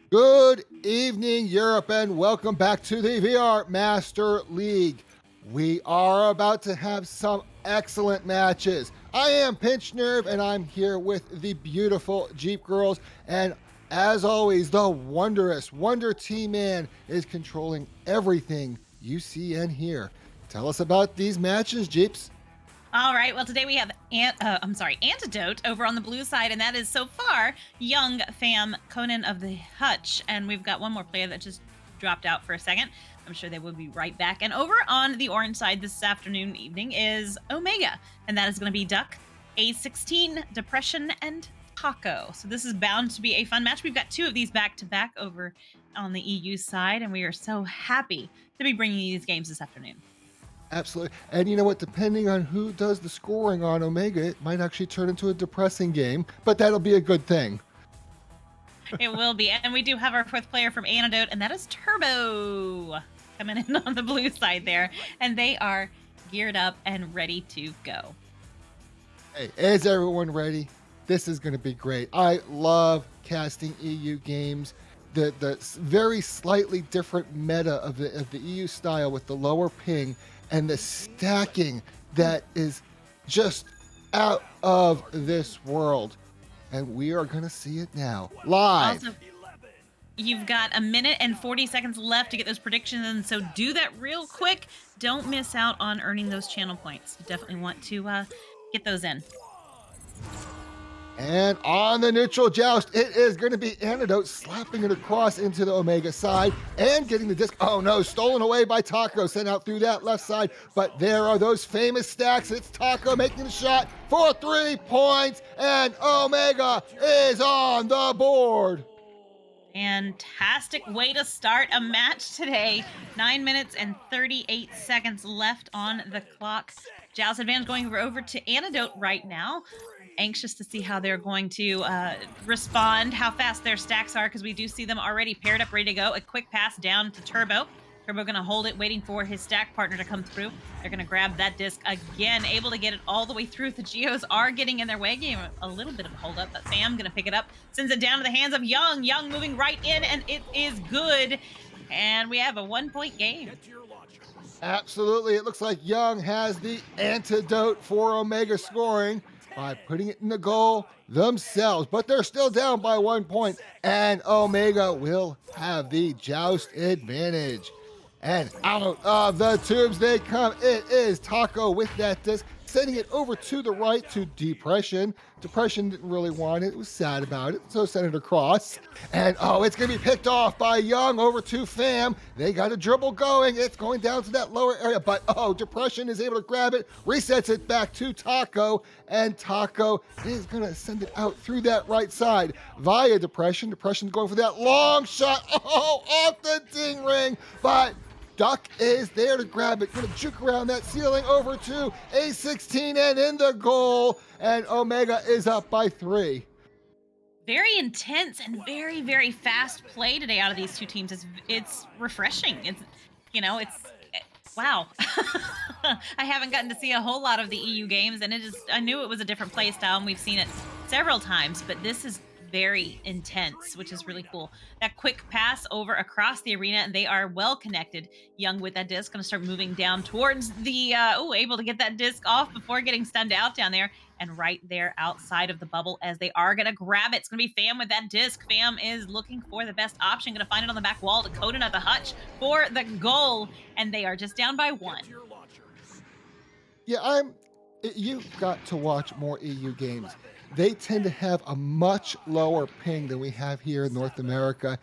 Good evening, Europe, and welcome back to the VR Master League. We are about to have some excellent matches. I am Pinched-Nerve, and I'm here with the beautiful Jeepgirlz. And as always, the wondrous Wonder T-Man is controlling everything you see and hear. Tell us about these matches, Jeeps. All right. Well, today we have Antidote over on the blue side, and that is so far young fam Conan of the Hutch, and we've got one more player that just dropped out for a second. I'm sure they will be right back. And over on the orange side this afternoon evening is Omega, and that is going to be Duck, A16, Depression, and Taco. So this is bound to be a fun match. We've got two of these back to back over on the EU side, and we are so happy to be bringing you these games this afternoon. Absolutely. And you know what? Depending on who does the scoring on Omega, it might actually turn into a depressing game, but that'll be a good thing. It will be. And we do have our fourth player from Antidote, and that is Turbo coming in on the blue side there. And they are geared up and ready to go. Hey, is everyone ready? This is going to be great. I love casting EU games. The very slightly different meta of the EU style with the lower ping and the stacking that is just out of this world. And we are going to see it now live. Also, you've got a minute and 40 seconds left to get those predictions in, so do that real quick. Don't miss out on earning those channel points. You definitely want to get those in. And on the neutral joust, it is going to be Antidote slapping it across into the Omega side and getting the disc. Oh no, stolen away by Taco, sent out through that left side. But there are those famous stacks. It's Taco making the shot for 3 points, and Omega is on the board. Fantastic way to start a match today. 9 minutes and 38 seconds left on the clock. Joust advantage going over to Antidote right now. Anxious to see how they're going to respond, how fast their stacks are, because we do see them already paired up, ready to go. A quick pass down to Turbo. Turbo going to hold it, waiting for his stack partner to come through. They're going to grab that disc again, able to get it all the way through. The Geos are getting in their way. Game a little bit of a hold up, but Sam going to pick it up, sends it down to the hands of Young. Young moving right in, and it is good. And we have a 1-point game. Absolutely. It looks like Young has the antidote for Omega scoring by putting it in the goal themselves, but they're still down by 1 point, and Omega will have the joust advantage. And out of the tubes they come. It is Taco with that disc, sending it over to the right to Depression. Depression didn't really want it. It was sad about it, so sent it across. And it's going to be picked off by Young over to Fam. They got a dribble going. It's going down to that lower area, but Depression is able to grab it, resets it back to Taco, and Taco is going to send it out through that right side via Depression. Depression's going for that long shot. Off the ding ring, but Duck is there to grab it. Gonna juke around that ceiling over to A16 and in the goal. And Omega is up by 3. Very intense and very, very fast play today out of these two teams. It's refreshing. Wow. I haven't gotten to see a whole lot of the EU games, and I knew it was a different play style, and we've seen it several times, but this is very intense, which is really cool. That quick pass over across the arena, and they are well connected. Young with that disc, going to start moving down towards the, able to get that disc off before getting stunned out down there, and right there outside of the bubble as they are going to grab it. It's going to be Fam with that disc. Fam is looking for the best option, going to find it on the back wall to Conan at the Hutch for the goal, and they are just down by 1. Yeah, you got to watch more EU games. They tend to have a much lower ping than we have here in North America,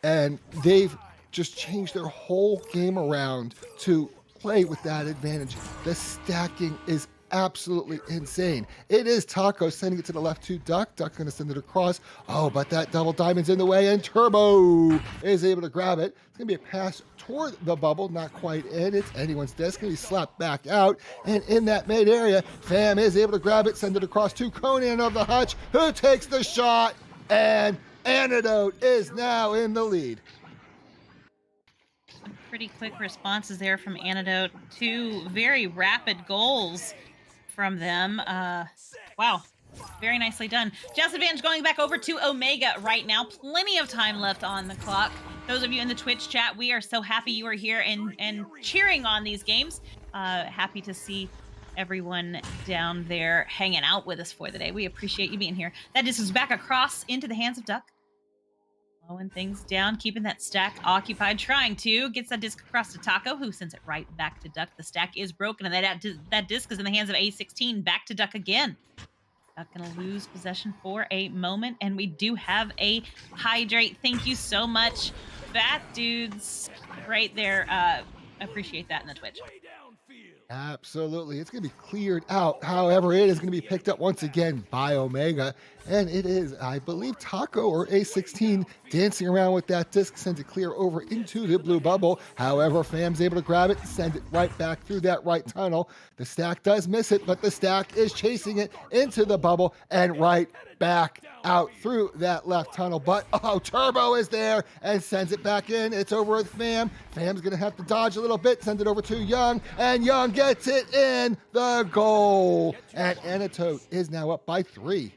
and they've just changed their whole game around to play with that advantage. The stacking is absolutely insane. It is Taco sending it to the left to Duck. Duck gonna send it across. But that double diamond's in the way, and Turbo is able to grab it. It's gonna be a pass toward the bubble, not quite in. It's anyone's disc, gonna be slapped back out. And in that mid area, Fam is able to grab it, send it across to Conan of the Hutch, who takes the shot, and Antidote is now in the lead. Some pretty quick responses there from Antidote. 2 very rapid goals from them. Wow. Very nicely done. Jazz Advantage going back over to Omega right now. Plenty of time left on the clock. Those of you in the Twitch chat, we are so happy you are here and cheering on these games. Happy to see everyone down there hanging out with us for the day. We appreciate you being here. That disc is back across into the hands of Duck. Slowing things down, keeping that stack occupied, trying to gets that disc across to Taco, who sends it right back to Duck. The stack is broken, and that disc is in the hands of A16. Back to Duck again. Duck gonna lose possession for a moment, and we do have a hydrate. Thank you so much, Fat Dudes, right there. Appreciate that in the Twitch. Absolutely. It's going to be cleared out. However, it is going to be picked up once again by Omega. And it is, I believe, Taco or A16 dancing around with that disc, sends it clear over into the blue bubble. However, Fam's able to grab it and send it right back through that right tunnel. The stack does miss it, but the stack is chasing it into the bubble and right back out through that left tunnel. But Turbo is there and sends it back in. It's over with Fam. Fam's gonna have to dodge a little bit, send it over to Young, and Young gets it in the goal. And Antidote is now up by 3.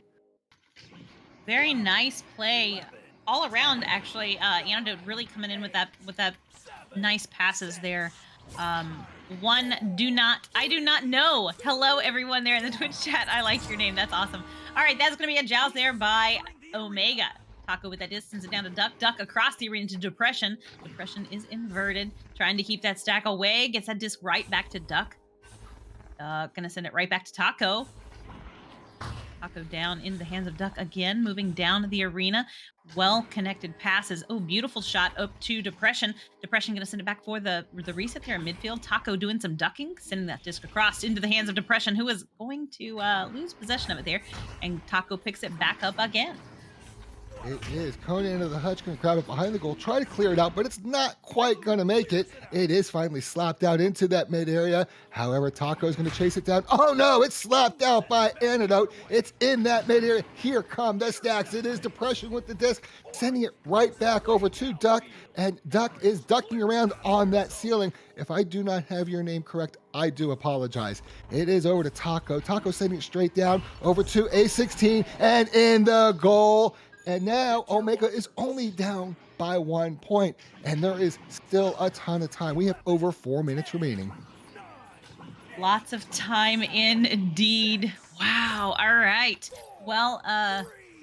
Very nice play all around, actually. Antidote really coming in with that nice passes there. I do not know. Hello, everyone there in the Twitch chat. I like your name. That's awesome. All right, that's going to be a joust there by Omega. Taco with that distance it down to Duck. Duck across the arena to Depression. Depression is inverted, trying to keep that stack away. Gets that disc right back to Duck. Going to send it right back to Taco. Taco down into the hands of Duck again, moving down the arena. Well-connected passes. Oh, beautiful shot up to Depression. Depression going to send it back for the reset there in midfield. Taco doing some ducking, sending that disc across into the hands of Depression, who is going to lose possession of it there. And Taco picks it back up again. It is. Conan into the hutch, going to grab it behind the goal, try to clear it out, but it's not quite going to make it. It is finally slapped out into that mid area. However, Taco is going to chase it down. Oh no, it's slapped out by Antidote. It's in that mid area. Here come the stacks. It is Depression with the disc, sending it right back over to Duck, and Duck is ducking around on that ceiling. If I do not have your name correct, I do apologize. It is over to Taco. Taco sending it straight down over to A16 and in the goal. And now Omega is only down by 1 point, and there is still a ton of time. We have over 4 minutes remaining. Lots of time indeed. Wow. All right. Well,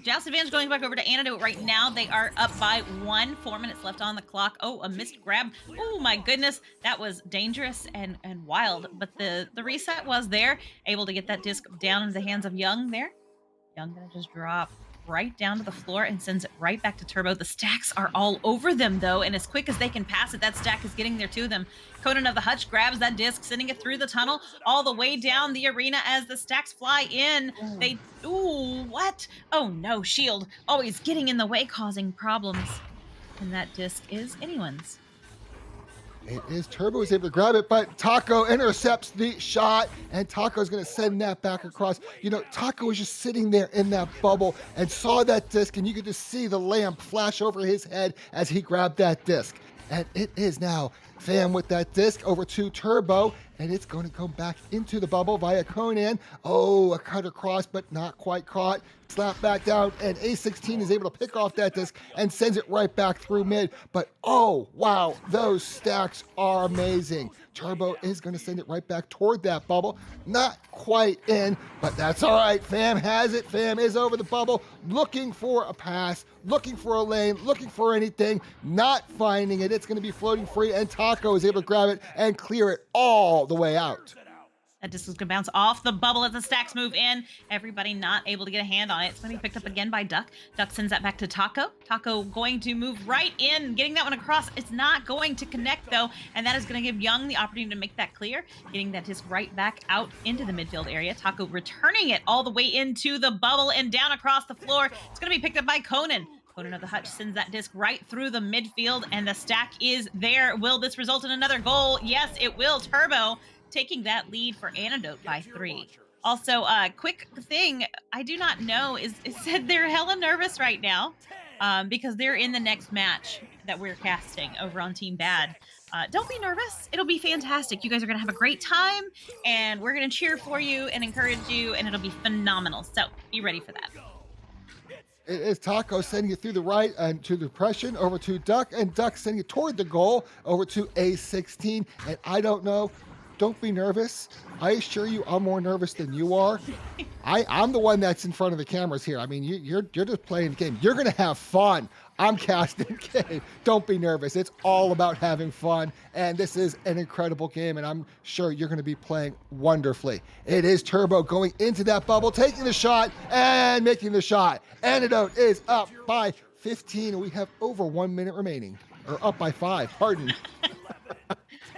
Joust Advantage going back over to Antidote right now. They are up by 1. 4 minutes left on the clock. Oh, a missed grab. Oh my goodness. That was dangerous and wild. But the reset was there. Able to get that disc down into the hands of Young there. Young gonna just drop right down to the floor and sends it right back to Turbo. The stacks are all over them though, and as quick as they can pass it, that stack is getting there to them. Conan of the Hutch grabs that disc, sending it through the tunnel all the way down the arena as the stacks fly in. What? Oh no, shield always getting in the way, causing problems. And that disc is anyone's. It is. Turbo is able to grab it, but Taco intercepts the shot, and Taco's going to send that back across. You know, Taco was just sitting there in that bubble and saw that disc, and you could just see the lamp flash over his head as he grabbed that disc. And it is now Fam with that disc over to Turbo, and it's going to come back into the bubble via Conan. Oh, a cut across, but not quite caught. Slap back down, and A16 is able to pick off that disc and sends it right back through mid. But oh, wow, those stacks are amazing. Turbo is going to send it right back toward that bubble. Not quite in, but that's all right. Fam has it. Fam is over the bubble, looking for a pass, looking for a lane, looking for anything, not finding it. It's going to be floating free, and Taco is able to grab it and clear it all the way out. That disc is going to bounce off the bubble as the stacks move in. Everybody not able to get a hand on it. It's going to be picked up again by Duck. Duck sends that back to Taco. Taco going to move right in, getting that one across. It's not going to connect, though, and that is going to give Young the opportunity to make that clear, getting that disc right back out into the midfield area. Taco returning it all the way into the bubble and down across the floor. It's going to be picked up by Conan. Conan of the Hutch sends that disc right through the midfield, and the stack is there. Will this result in another goal? Yes, it will. Turbo taking that lead for Antidote by 3. Also, quick thing, I do not know, is said they're hella nervous right now. because they're in the next match that we're casting over on Team Bad. Don't be nervous. It'll be fantastic. You guys are going to have a great time, and we're going to cheer for you and encourage you, and it'll be phenomenal. So be ready for that. It is Taco sending it through the right and to depression over to Duck, and Duck sending it toward the goal over to A16. And I don't know. Don't be nervous. I assure you, I'm more nervous than you are. I'm the one that's in front of the cameras here. I mean, you're just playing the game. You're gonna have fun. I'm casting game. Don't be nervous. It's all about having fun. And this is an incredible game, and I'm sure you're gonna be playing wonderfully. It is Turbo going into that bubble, taking the shot and making the shot. Antidote is up by 15, and we have over 1 minute remaining. Or up by 5, pardon.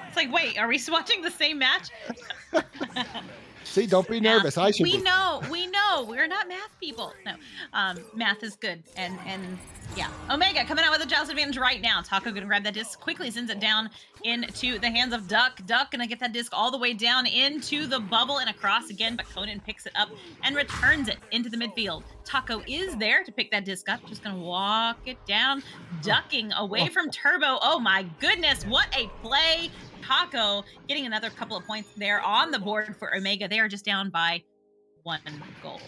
It's like, wait, are we watching the same match? See, don't be nervous. I should we be. know we're not math people. No, math is good, and yeah, Omega coming out with a Jealous advantage right now. Taco gonna grab that disc quickly, sends it down into the hands of Duck. Duck gonna get that disc all the way down into the bubble and across again, but Conan picks it up and returns it into the midfield. Taco is there to pick that disc up, just gonna walk it down, ducking away from Turbo. Oh my goodness, what a play! Taco getting another couple of points there on the board for Omega. They are just down by 1 goal.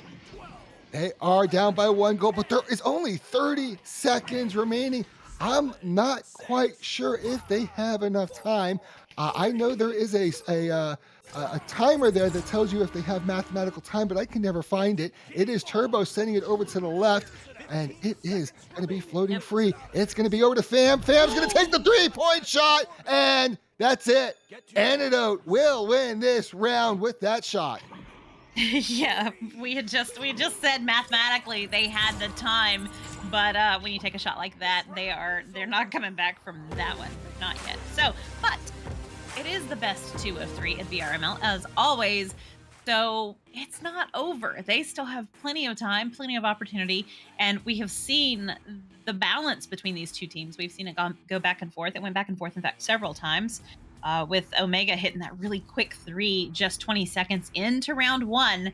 They are down by 1 goal, but there is only 30 seconds remaining. I'm not quite sure if they have enough time. I know there is a timer there that tells you if they have mathematical time, but I can never find it. It is Turbo sending it over to the left, and it is going to be floating free. It's going to be over to Fam. Fam's going to take the 3-point shot, and that's it. Antidote will win this round with that shot. Yeah, we just said mathematically they had the time, but when you take a shot like that, they're not coming back from that one, not yet. So, but it is the best 2 of 3 at VRML as always. So it's not over. They still have plenty of time, plenty of opportunity, and we have seen the balance between these two teams. We've seen it go back and forth. It went back and forth, in fact, several times. With Omega hitting that really quick 3 just 20 seconds into round 1.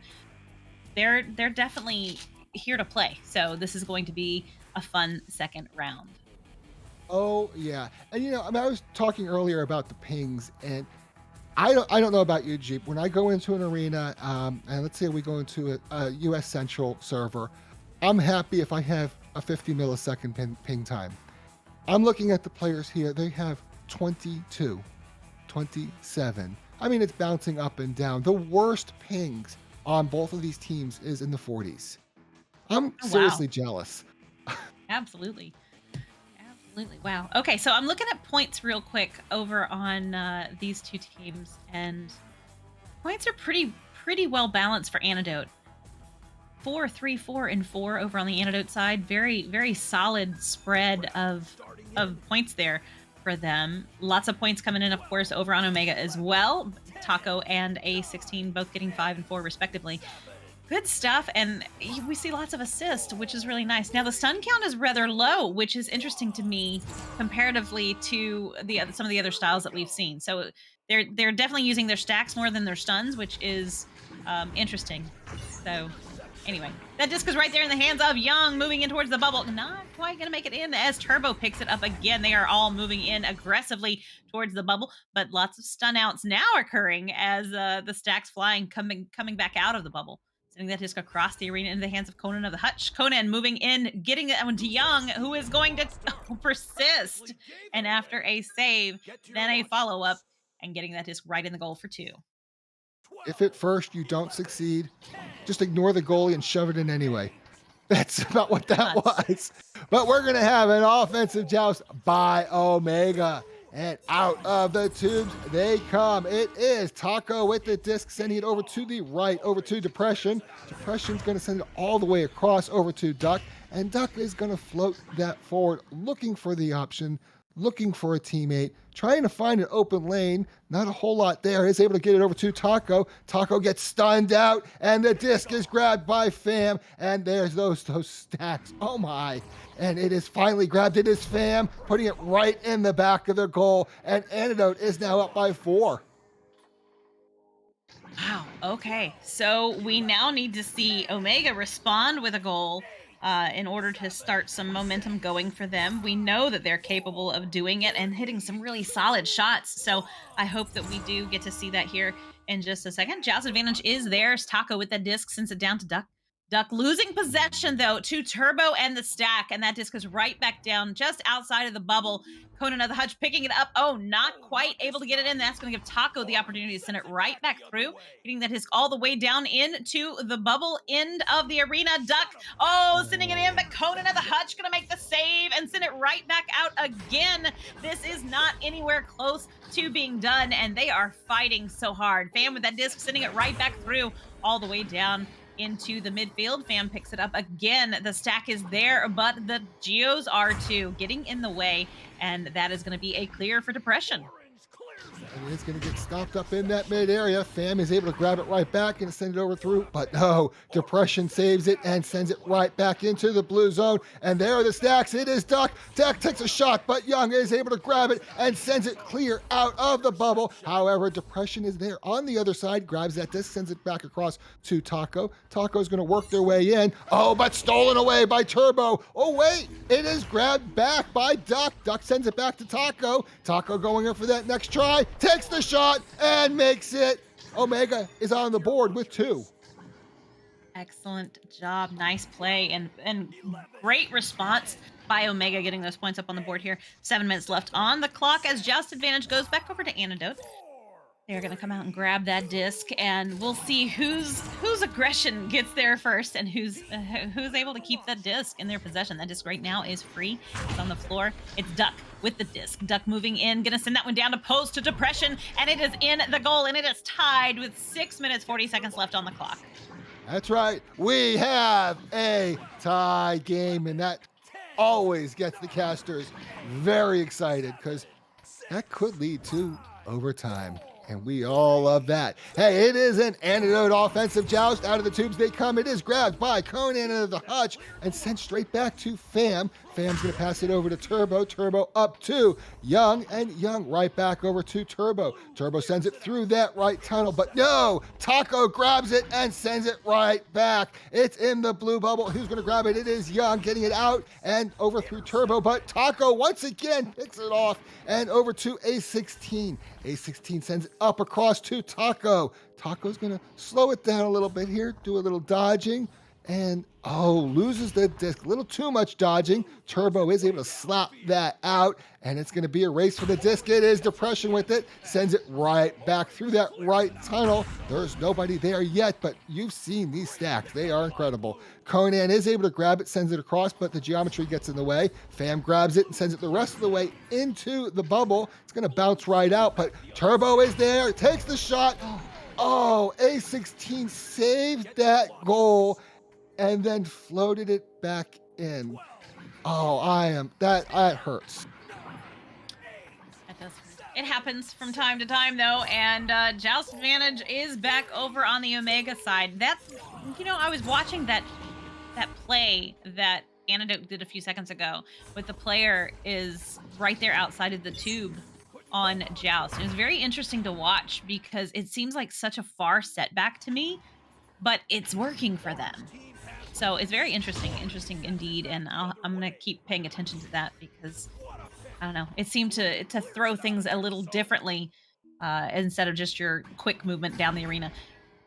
They're definitely here to play. So this is going to be a fun second round. Oh yeah, and I mean, I was talking earlier about the pings, and I don't know about you, Jeep. When I go into an arena, and let's say we go into a US Central server, I'm happy if I have a 50 millisecond ping time. I'm looking at the players here. They have 22. 27. I mean, it's bouncing up and down. The worst pings on both of these teams is in the 40s. I'm seriously jealous. Absolutely. Absolutely. Wow. Okay, so I'm looking at points real quick over on these two teams, and points are pretty well balanced for Antidote. 4, 3, 4, and 4 over on the Antidote side. Very, very solid spread of points there for them. Lots of points coming in, of course, over on Omega as well. Taco and A16 both getting 5 and 4 respectively. Good stuff, and we see lots of assists, which is really nice. Now the stun count is rather low, which is interesting to me comparatively to some of the other styles that we've seen. So they're definitely using their stacks more than their stuns, which is interesting. So anyway, that disc is right there in the hands of Young, moving in towards the bubble. Not quite going to make it in as Turbo picks it up again. They are all moving in aggressively towards the bubble, but lots of stun outs now occurring as the stacks flying, coming back out of the bubble. Sending that disc across the arena into the hands of Conan of the Hutch. Conan moving in, getting it to Young, who is going to persist. And after a save, then a follow-up, and getting that disc right in the goal for 2. If at first you don't succeed, just ignore the goalie and shove it in anyway. That's about what that was. But we're going to have an offensive joust by Omega. And out of the tubes they come. It is Taco with the disc, sending it over to the right, over to Depression. Depression's going to send it all the way across over to Duck. And Duck is going to float that forward, looking for the option, looking for a teammate, trying to find an open lane. Not a whole lot there. He's able to get it over to Taco. Taco gets stunned out, and the disc is grabbed by Fam. And there's those stacks. Oh my. And it is finally grabbed. It is Fam, putting it right in the back of the goal. And Antidote is now up by 4. Wow. Okay. So we now need to see Omega respond with a goal in order to start some momentum going for them. We know that they're capable of doing it and hitting some really solid shots. So I hope that we do get to see that here in just a second. Jow's advantage is theirs. Taco with that disc sends it down to Duck. Duck losing possession though to Turbo and the stack, and that disc is right back down just outside of the bubble. Conan of the Hutch picking it up. Oh, not quite able to get it in. That's going to give Taco the opportunity to send it right back through, getting that disc all the way down into the bubble end of the arena. Duck, oh, sending it in, but Conan of the Hutch going to make the save and send it right back out again. This is not anywhere close to being done, and they are fighting so hard. Fam with that disc, sending it right back through all the way down into the midfield. Fam picks it up again. The stack is there, but the Geos are too, getting in the way, and that is going to be a clear for Depression. And it's going to get stopped up in that mid area. Fam is able to grab it right back and send it over through, but no, Depression saves it and sends it right back into the blue zone. And there are the stacks. It is Duck. Duck takes a shot, but Young is able to grab it and sends it clear out of the bubble. However, Depression is there on the other side, grabs that disc, sends it back across to Taco. Taco's going to work their way in. Oh, but stolen away by Turbo. Oh, wait, it is grabbed back by Duck. Duck sends it back to Taco. Taco going in for that next try. Takes the shot and makes it. Omega is on the board with 2. Excellent job. Nice play and great response by Omega getting those points up on the board here. 7 minutes left on the clock as Joust advantage goes back over to Antidote. They're going to come out and grab that disc, and we'll see whose aggression gets there first and who's able to keep that disc in their possession. That disc right now is free. It's on the floor. It's Duck with the disc. Duck moving in, going to send that one down to post to Depression, and it is in the goal, and it is tied with 6 minutes, 40 seconds left on the clock. That's right. We have a tie game, and that always gets the casters very excited because that could lead to overtime. And we all love that. Hey, it is an Antidote offensive joust. Out of the tubes they come. It is grabbed by Conan of the Hutch and sent straight back to Fam. Fam's going to pass it over to Turbo. Turbo up to Young, and Young right back over to Turbo. Turbo sends it through that right tunnel, but no! Taco grabs it and sends it right back. It's in the blue bubble. Who's going to grab it? It is Young getting it out and over through Turbo, but Taco once again picks it off and over to A16. A16 sends it up across to Taco. Taco's going to slow it down a little bit here, do a little dodging, and loses the disc. A little too much dodging. Turbo is able to slap that out, and it's going to be a race for the disc. It is Depression with it. Sends it right back through that right tunnel. There's nobody there yet, but you've seen these stacks. They are incredible. Conan is able to grab it, sends it across, but the geometry gets in the way. Fam grabs it and sends it the rest of the way into the bubble. It's going to bounce right out, but Turbo is there, takes the shot. Oh, A16 saved that goal and then floated it back in. That hurts. That does hurt. It happens from time to time, though, and Joust advantage is back over on the Omega side. That's, I was watching that play that Antidote did a few seconds ago, with the player is right there outside of the tube on Joust. It was very interesting to watch because it seems like such a far setback to me, but it's working for them. So it's very interesting indeed, and I'm going to keep paying attention to that because, I don't know, it seemed to throw things a little differently instead of just your quick movement down the arena.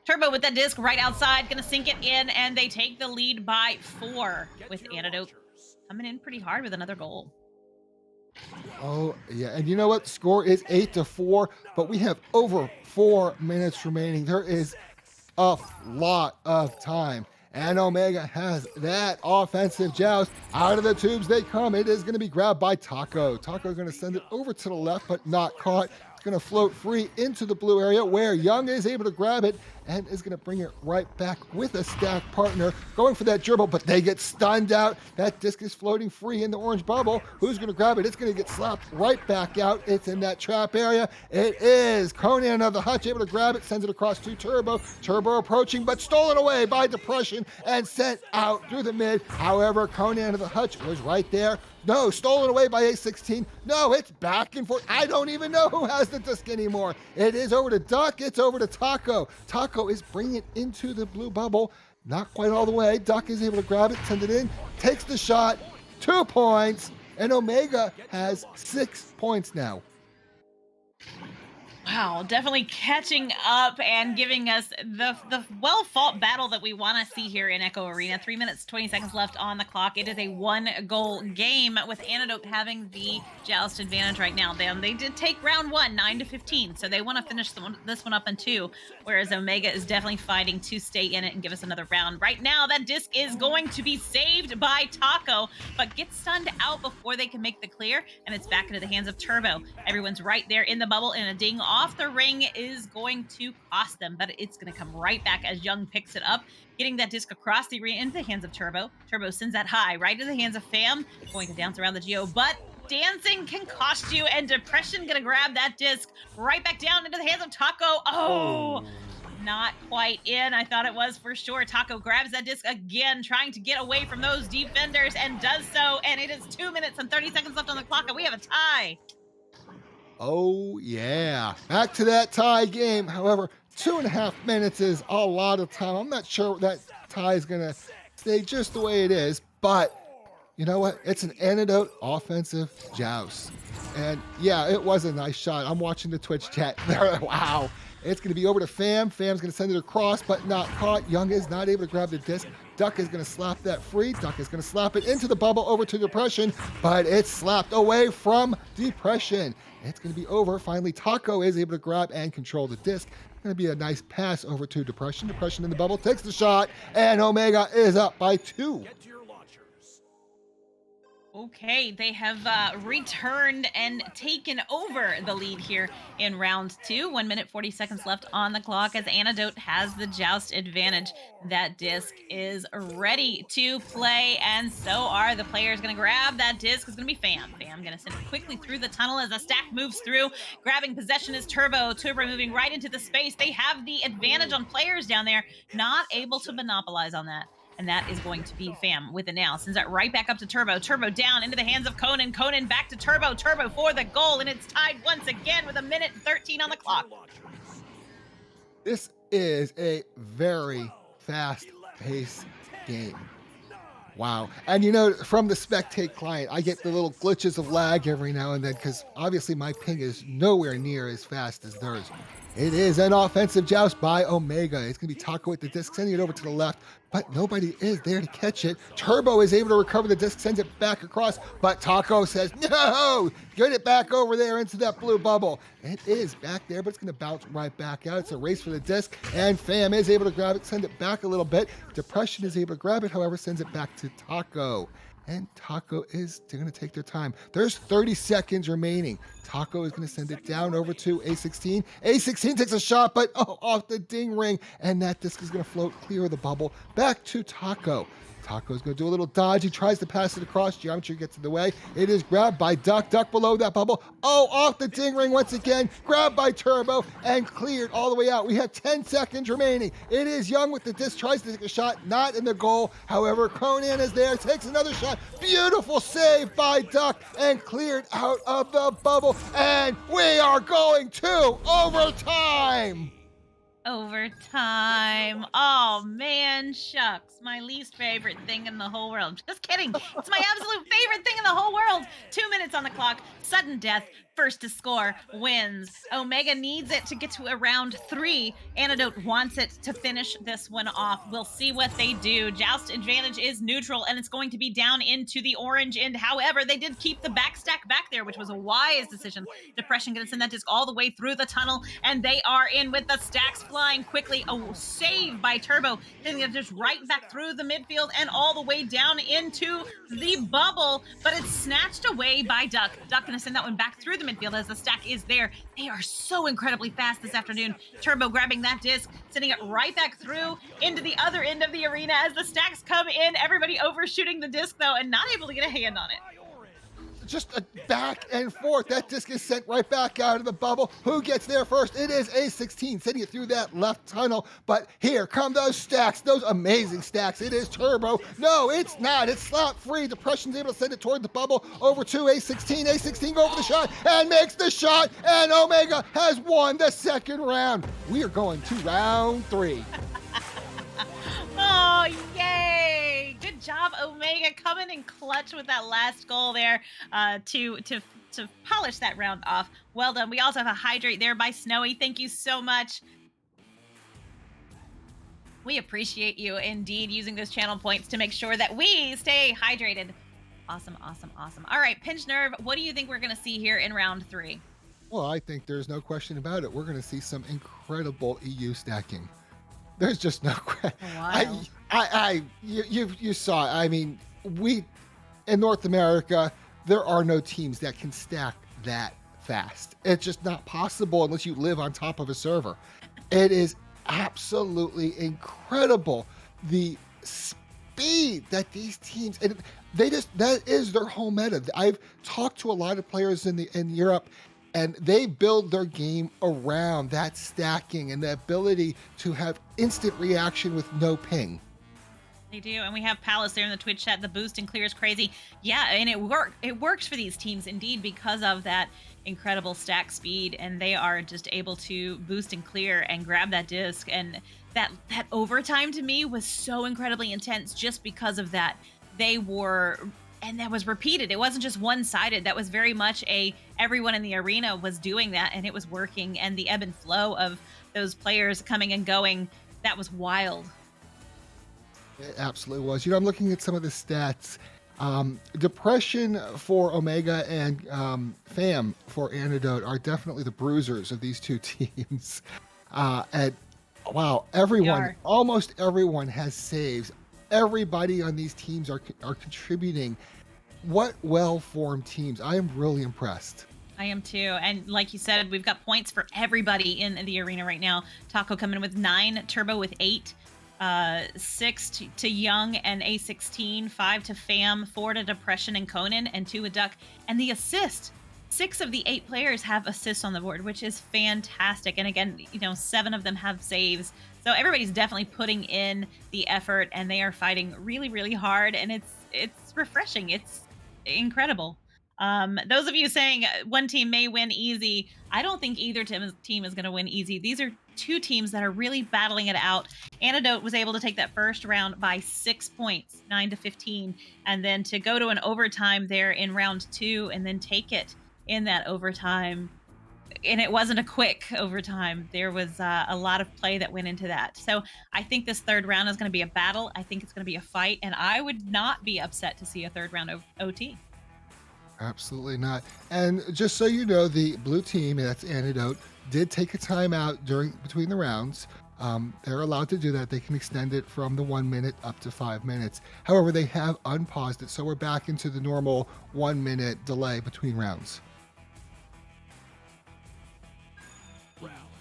Turbo with that disc right outside, going to sink it in, and they take the lead by 4 with Antidote coming in pretty hard with another goal. Oh, yeah, and you know what? The score is 8-4, but we have over 4 minutes remaining. There is a lot of time. And Omega has that offensive joust. Out of the tubes they come. It is going to be grabbed by Taco. Taco is going to send it over to the left, but not caught. It's going to float free into the blue area where Young is able to grab it and is going to bring it right back with a stack partner. Going for that dribble, but they get stunned out. That disc is floating free in the orange bubble. Who's going to grab it? It's going to get slapped right back out. It's in that trap area. It is Conan of the Hutch able to grab it, sends it across to Turbo. Turbo approaching, but stolen away by Depression and sent out through the mid. However, Conan of the Hutch was right there. No, stolen away by A16. No, it's back and forth. I don't even know who has the disc anymore. It is over to Duck. It's over to Taco. Taco is bringing it into the blue bubble. Not quite all the way. Duck is able to grab it, send it in, takes the shot, 2 points, and Omega has 6 points now. Wow, definitely catching up and giving us the well fought battle that we want to see here in Echo Arena. 3 minutes 20 seconds left on the clock. It is a 1-goal game with Antidote having the joust advantage right now. They did take round 1 9-15, so they want to finish this one up in 2. Whereas Omega is definitely fighting to stay in it and give us another round. Right now, that disc is going to be saved by Taco, but gets stunned out before they can make the clear, and it's back into the hands of Turbo. Everyone's right there in the bubble, and a ding off the ring is going to cost them, but it's going to come right back as Young picks it up, getting that disc across the arena into the hands of Turbo. Turbo sends that high right into the hands of Fam, going to dance around the Geo, but dancing can cost you, and Depression gonna grab that disc right back down into the hands of Taco. Oh, not quite in. I thought it was for sure. Taco grabs that disc again, trying to get away from those defenders, and does so, and it is 2 minutes and 30 seconds left on the clock, and we have a tie. Oh, yeah. Back to that tie game. However, 2.5 minutes is a lot of time. I'm not sure that tie is going to stay just the way it is, but you know what? It's an Antidote offensive joust. And yeah, it was a nice shot. I'm watching the Twitch chat. Wow. It's going to be over to Fam. Fam's going to send it across, but not caught. Young is not able to grab the disc. Duck is going to slap that free. Duck is going to slap it into the bubble over to Depression, but it's slapped away from Depression. It's going to be over. Finally, Taco is able to grab and control the disc. Going to be a nice pass over to Depression. Depression in the bubble takes the shot, and Omega is up by 2. Okay, they have returned and taken over the lead here in round 2. 1 minute 40 seconds left on the clock as Antidote has the joust advantage. That disc is ready to play, and so are the players. Going to grab that disc is going to be Fam. Fam going to send it quickly through the tunnel as the stack moves through. Grabbing possession is Turbo. Turbo moving right into the space. They have the advantage on players down there, not able to monopolize on that. And that is going to be Fam with it now. Sends that right back up to Turbo. Turbo down into the hands of Conan. Conan back to Turbo. Turbo for the goal, and it's tied once again with 1 minute 13 on the clock. This is a very fast-paced game. Wow. And you know, from the Spectate client, I get the little glitches of lag every now and then because obviously my ping is nowhere near as fast as theirs. It is an offensive joust by Omega. It's going to be Taco with the disc, sending it over to the left, but nobody is there to catch it. Turbo is able to recover the disc, sends it back across, but Taco says, no, get it back over there into that blue bubble. It is back there, but it's going to bounce right back out. It's a race for the disc, and Fam is able to grab it, send it back a little bit. Depression is able to grab it, however, sends it back to Taco. And Taco is going to take their time. There's 30 seconds remaining. Taco is going to send it down over to A16. A16 takes a shot, but off the ding ring. And that disc is going to float clear of the bubble back to Taco. Taco's going to do a little dodge. He tries to pass it across. Geometry gets in the way. It is grabbed by Duck. Duck below that bubble. Oh, off the ding ring once again. Grabbed by Turbo and cleared all the way out. We have 10 seconds remaining. It is Young with the disc. Tries to take a shot. Not in the goal. However, Conan is there. Takes another shot. Beautiful save by Duck and cleared out of the bubble. And we are going to overtime. Overtime. Oh man, shucks. My least favorite thing in the whole world. Just kidding. It's my absolute favorite thing in the whole world. 2 minutes on the clock. Sudden death. First to score wins. Omega needs it to get to a round 3. Antidote wants it to finish this one off. We'll see what they do. Joust advantage is neutral, and it's going to be down into the orange end. However, they did keep the backstack back there, which was a wise decision. Depression going to send that disc all the way through the tunnel, and they are in with the stacks flying quickly. A save by Turbo. Sending it just right back through the midfield and all the way down into the bubble, but it's snatched away by Duck. Duck going to send that one back through the midfield as the stack is there. They are so incredibly fast this afternoon. Turbo grabbing that disc, sending it right back through into the other end of the arena as the stacks come in. Everybody overshooting the disc though and not able to get a hand on it. Just a back and forth. That disc is sent right back out of the bubble. Who gets there first? It is A16 sending it through that left tunnel. But here come those stacks, those amazing stacks. It is Turbo. No, it's not. It's slap free. Depression's able to send it toward the bubble over to A16. A16 go for the shot and makes the shot. And Omega has won the second round. We are going to round 3. Oh, Good job, Omega, coming in clutch with that last goal there to polish that round off. Well done. We also have a hydrate there by Snowy. Thank you so much. We appreciate you indeed using those channel points to make sure that we stay hydrated. Awesome, awesome, awesome. All right, Pinched-Nerve, what do you think we're going to see here in round 3? Well, I think there's no question about it. We're going to see some incredible EU stacking. There's just no question. Wow. You saw. I mean, we in North America, there are no teams that can stack that fast. It's just not possible unless you live on top of a server. It is absolutely incredible the speed that these teams and that is their whole meta. I've talked to a lot of players in Europe, and they build their game around that stacking and the ability to have instant reaction with no ping. They do, and we have Palace there in the Twitch chat. The boost and clear is crazy. Yeah, and it works for these teams indeed because of that incredible stack speed, and they are just able to boost and clear and grab that disc. And that overtime to me was so incredibly intense just because of that. And that was repeated. It wasn't just one-sided. That was very much everyone in the arena was doing that, and it was working. And the ebb and flow of those players coming and going, that was wild. It absolutely was. I'm looking at some of the stats. Depression for Omega and FAM for Antidote are definitely the bruisers of these two teams. And wow, almost everyone has saves. Everybody on these teams are contributing. What well-formed teams. I am really impressed. I am too. And like you said, we've got points for everybody in the arena right now. Taco coming in with 9, Turbo with 8, 6 to Young and A16, 5 to Fam, 4 to Depression and Conan, and 2 with Duck. And the assist, 6 of the 8 players have assists on the board, which is fantastic. And again, 7 of them have saves. So everybody's definitely putting in the effort, and they are fighting really, really hard. And it's refreshing. It's incredible. Those of you saying one team may win easy, I don't think either team is going to win easy. These are two teams that are really battling it out. Antidote was able to take that first round by 6 points, 9-15, and then to go to an overtime there in round 2 and then take it in that overtime. And it wasn't a quick overtime. There was a lot of play that went into that. So I think this third round is going to be a battle. I think it's going to be a fight, and I would not be upset to see a third round OT. Absolutely not. And just so you know, the blue team, that's Antidote, did take a timeout between the rounds. They're allowed to do that. They can extend it from the 1 minute up to 5 minutes. However, they have unpaused it, so we're back into the normal 1 minute delay between rounds.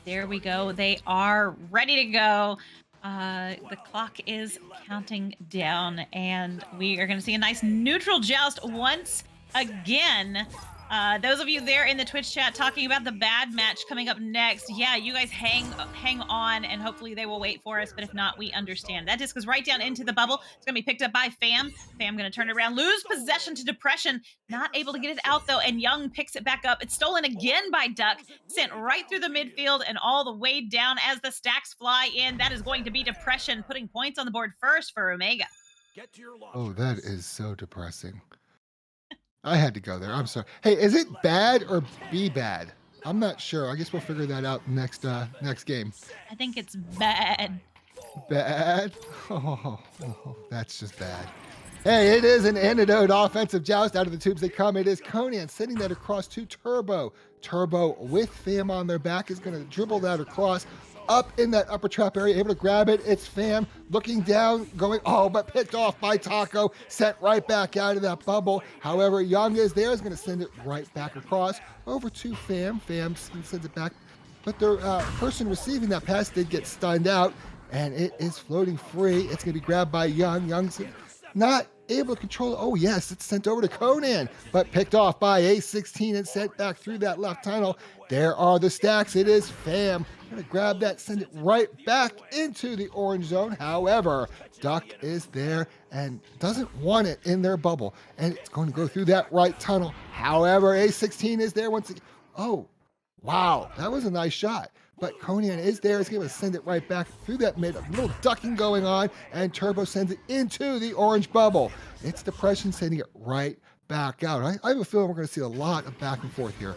There we go. They are ready to go. The clock is counting down, and we are going to see a nice neutral joust once again. Those of you there in the Twitch chat talking about the BBaD match coming up next, yeah, you guys hang on, and hopefully they will wait for us, but if not, we understand. That disc goes right down into the bubble. It's gonna be picked up by Fam. Fam gonna turn it around, lose possession to Depression, not able to get it out though, and Young picks it back up. It's stolen again by Duck, sent right through the midfield and all the way down as the stacks fly in. That is going to be Depression putting points on the board first for Omega. Oh, that is so depressing. I had to go there. I'm sorry. Hey, is it bad or BBaD? I'm not sure. I guess we'll figure that out next game. I think it's bad. Bad? Oh, that's just bad. Hey, it is an Antidote offensive joust. Out of the tubes they come. It is Conan sending that across to Turbo. Turbo with Fam on their back is going to dribble that across. Up in that upper trap area, able to grab it. It's Fam looking down, going, but picked off by Taco, sent right back out of that bubble. However, Young is there, is going to send it right back across over to Fam. Fam sends it back, but the person receiving that pass did get stunned out, and it is floating free. It's going to be grabbed by Young. Young's not able to control it. Oh, yes, it's sent over to Conan, but picked off by A16 and sent back through that left tunnel. There are the stacks. It is Fam. Going to grab that, send it right back into the orange zone. However, Duck is there and doesn't want it in their bubble, and it's going to go through that right tunnel. However, A16 is there once again. Oh, wow, that was a nice shot. but Conan is there. He's going to send it right back through that mid. A little ducking going on, and Turbo sends it into the orange bubble. It's Depression sending it right back out. I have a feeling we're going to see a lot of back and forth here.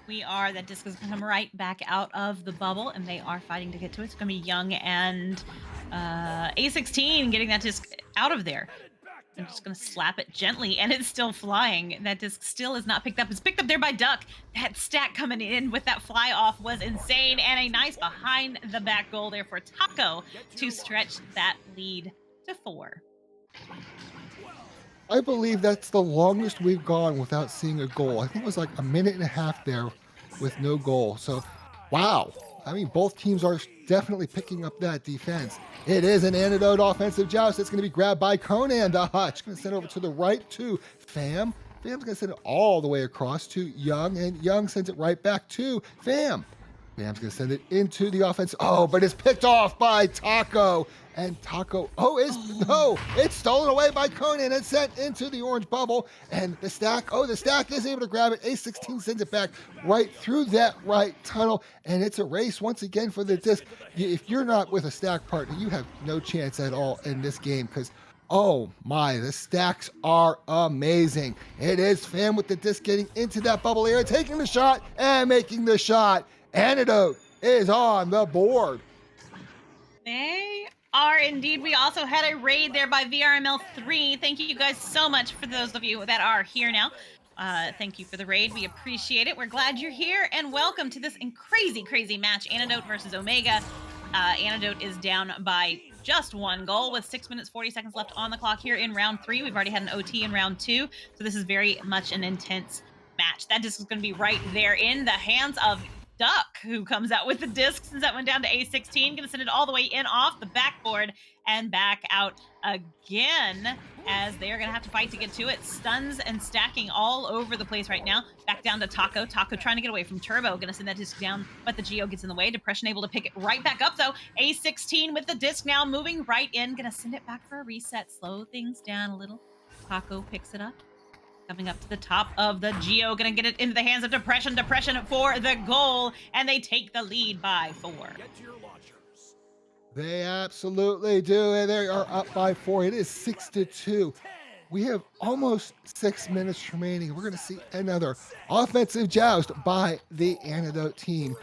We are. That disc is going to come right back out of the bubble, and they are fighting to get to it. It's going to be Young and A16 getting that disc out of there. I'm just going to slap it gently, and it's still flying. That disc still is not picked up. It's picked up there by Duck. That stack coming in with that fly off was insane, and a nice behind the back goal there for Taco to stretch that lead to 4. I believe that's the longest we've gone without seeing a goal. I think it was like a minute and a half there with no goal. So, wow. I mean, both teams are definitely picking up that defense. It is an Antidote offensive joust. It's going to be grabbed by Conan the Hutch. Going to send it over to the right to Fam. Fam's going to send it all the way across to Young, and Young sends it right back to Fam. Fam's going to send it into the offense. Oh, but it's picked off by Taco. And Taco, it's stolen away by Conan and sent into the orange bubble. And the stack is able to grab it. A16 sends it back right through that right tunnel. And it's a race once again for the disc. If you're not with a stack partner, you have no chance at all in this game because, oh my, the stacks are amazing. It is Fam with the disc getting into that bubble area, taking the shot and making the shot. Antidote is on the board. They are indeed. We also had a raid there by VRML 3. Thank you guys so much for those of you that are here now. Thank you for the raid. We appreciate it. We're glad you're here, and welcome to this crazy match. Antidote versus Omega. Antidote is down by just 1 goal with 6 minutes 40 seconds left on the clock here in round 3. We've already had an OT in round 2, so this is very much an intense match. That disc is going to be right there in the hands of Duck, who comes out with the disc since that went down to A16. Gonna send it all the way in off the backboard and back out again, as they are gonna have to fight to get to it. Stuns and stacking all over the place right now. Back down to Taco. Taco trying to get away from Turbo. Gonna send that disc down, but the Geo gets in the way. Depression able to pick it right back up, though. A16 with the disc now moving right in. Gonna send it back for a reset. Slow things down a little. Taco picks it up. Coming up to the top of the Geo, gonna get it into the hands of Depression. Depression for the goal, and they take the lead by 4. They absolutely do, and they are up by 4. It is 6-2. We have almost 6 minutes remaining. We're gonna see another offensive joust by the Antidote team.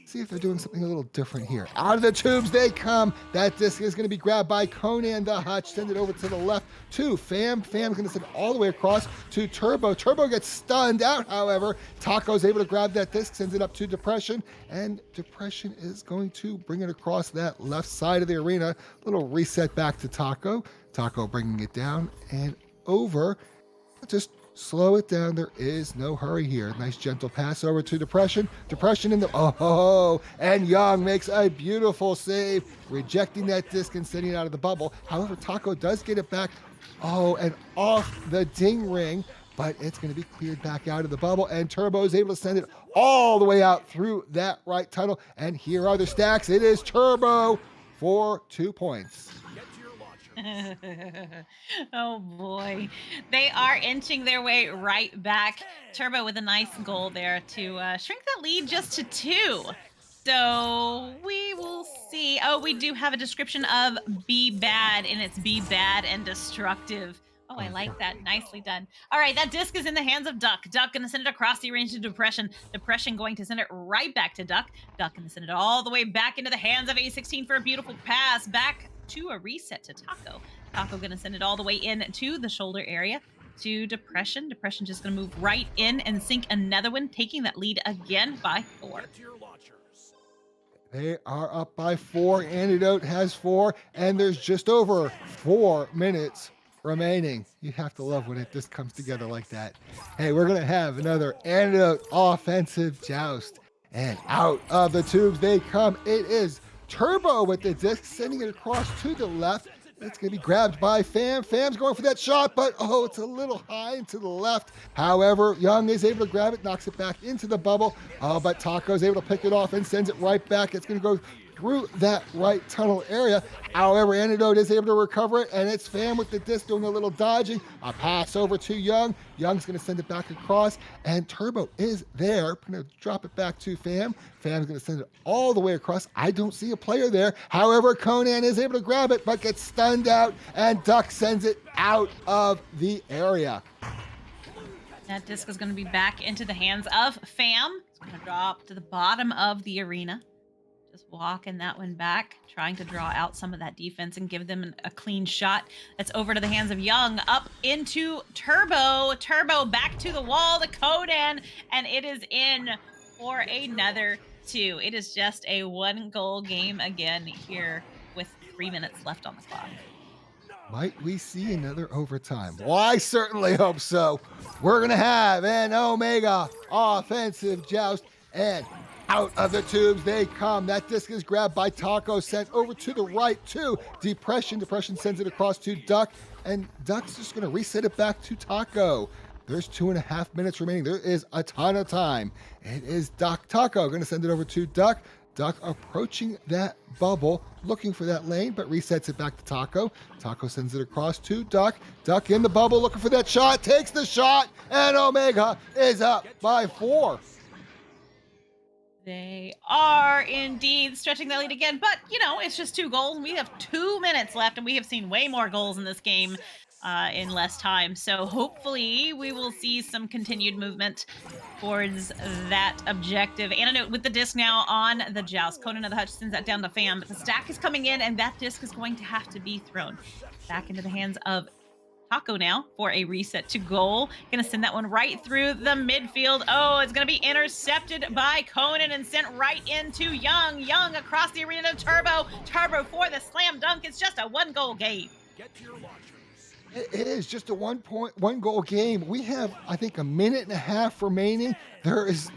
See if they're doing something a little different here. Out of the tubes they come. That disc is going to be grabbed by Conan the Hutch. Send it over to the left to Fam. Fam's going to send it all the way across to Turbo. Turbo gets stunned out, however. Taco's able to grab that disc, sends it up to Depression, and Depression is going to bring it across that left side of the arena. Little reset back to Taco. Taco bringing it down and over. Just slow it down. There is no hurry here. Nice gentle pass over to Depression. Depression in the and Young makes a beautiful save, rejecting that disc and sending it out of the bubble. However, Taco does get it back. And off the ding ring, but it's going to be cleared back out of the bubble, and Turbo is able to send it all the way out through that right tunnel. And here are the stacks. It is Turbo for 2 points. Oh boy, they are inching their way right back. Turbo with a nice goal there to shrink that lead just to 2. So we will see. Oh, we do have a description of BBaD, and it's BBaD and destructive. Oh, I like that. Nicely done. All right, that disc is in the hands of Duck. Duck going to send it across the range to Depression. Depression going to send it right back to Duck. Duck going to send it all the way back into the hands of A16 for a beautiful pass. Back to a reset to Taco. Taco going to send it all the way in to the shoulder area to Depression. Depression just going to move right in and sink another one, taking that lead again by 4. They are up by 4. Antidote has 4, and there's just over 4 minutes remaining. You have to love when it just comes together like that. Hey, we're going to have another Antidote offensive joust, and out of the tubes they come. It is Turbo with the disc, sending it across to the left. It's going to be grabbed by Fam. Fam's going for that shot, but it's a little high and to the left. However, Young is able to grab it, knocks it back into the bubble. But Taco's able to pick it off and sends it right back. It's going to go through that right tunnel area. However, Antidote is able to recover it, and it's Fam with the disc doing a little dodging. A pass over to Young. Young's going to send it back across, and Turbo is there. Going to drop it back to Fam. Fam's going to send it all the way across. I don't see a player there. However, Conan is able to grab it, but gets stunned out, and Duck sends it out of the area. That disc is going to be back into the hands of Fam. It's going to drop to the bottom of the arena. Just walking that one back, trying to draw out some of that defense and give them a clean shot. That's over to the hands of Young, up into Turbo. Turbo back to the wall to Conan, and it is in for another 2. It is just a 1-goal game again here with 3 minutes left on the clock. Might we see another overtime? Well, I certainly hope so. We're going to have an Omega offensive joust, and out of the tubes they come. That disc is grabbed by Taco, sent over to the right to Depression. Depression sends it across to Duck, and Duck's just going to reset it back to Taco. There's 2.5 minutes remaining. There is a ton of time. It is Taco going to send it over to Duck. Duck approaching that bubble, looking for that lane, but resets it back to Taco. Taco sends it across to Duck. Duck in the bubble, looking for that shot, takes the shot, and Omega is up by 4. They are indeed stretching that lead again, but, it's just 2 goals. We have 2 minutes left, and we have seen way more goals in this game in less time. So hopefully we will see some continued movement towards that objective. Antidote with the disc now on the joust. Conan of the Hutch sends that down to Fam, but the stack is coming in, and that disc is going to have to be thrown back into the hands of Taco now for a reset to goal. Gonna send that one right through the midfield. Oh, it's gonna be intercepted by Conan and sent right into Young. Young across the arena to Turbo. Turbo for the slam dunk. It's just a 1-goal game. It is just a 1-goal game. We have, I think, 1.5 minutes remaining. There is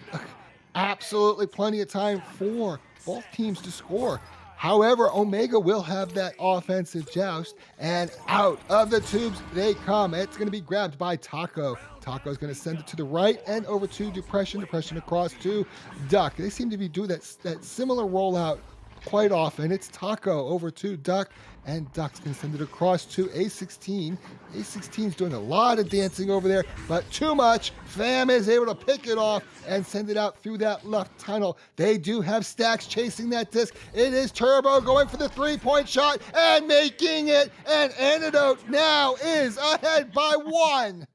absolutely plenty of time for both teams to score. However, Omega will have that offensive joust, and out of the tubes they come. It's going to be grabbed by Taco. Taco's going to send it to the right and over to Depression. Depression across to Duck. They seem to be doing that similar rollout quite often. It's Taco over to Duck, and Duck's going to send it across to A16. A16's doing a lot of dancing over there, but too much. Fam is able to pick it off and send it out through that left tunnel. They do have Stacks chasing that disc. It is Turbo going for the 3-point shot and making it, and Antidote now is ahead by 1.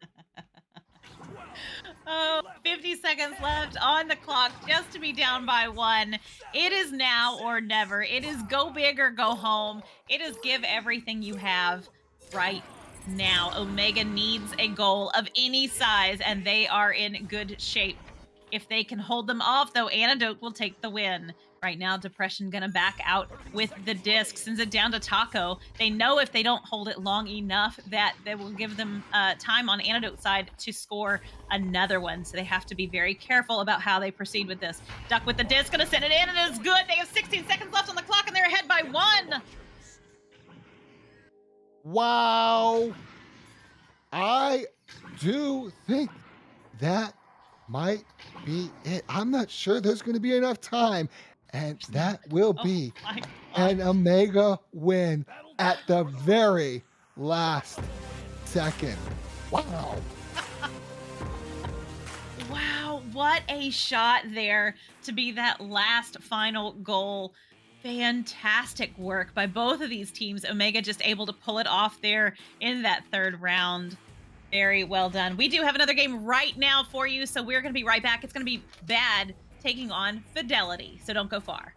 Oh, 50 seconds left on the clock just to be down by 1. It is now or never. It is go big or go home. It is give everything you have right now. Omega needs a goal of any size, and they are in good shape. If they can hold them off, though, Antidote will take the win. Right now, Depression gonna back out with the disc, sends it down to Taco. They know if they don't hold it long enough that they will give them time on Antidote side to score another one. So they have to be very careful about how they proceed with this. Duck with the disc, gonna send it in, and it's good. They have 16 seconds left on the clock, and they're ahead by 1. Wow. I do think that might be it. I'm not sure there's going to be enough time. And that will be an Omega win at the very last second. Wow. Wow, what a shot there to be that last final goal. Fantastic work by both of these teams. Omega just able to pull it off there in that 3rd round. Very well done. We do have another game right now for you, so we're going to be right back. It's going to be BBaD taking on Fidelity, so don't go far.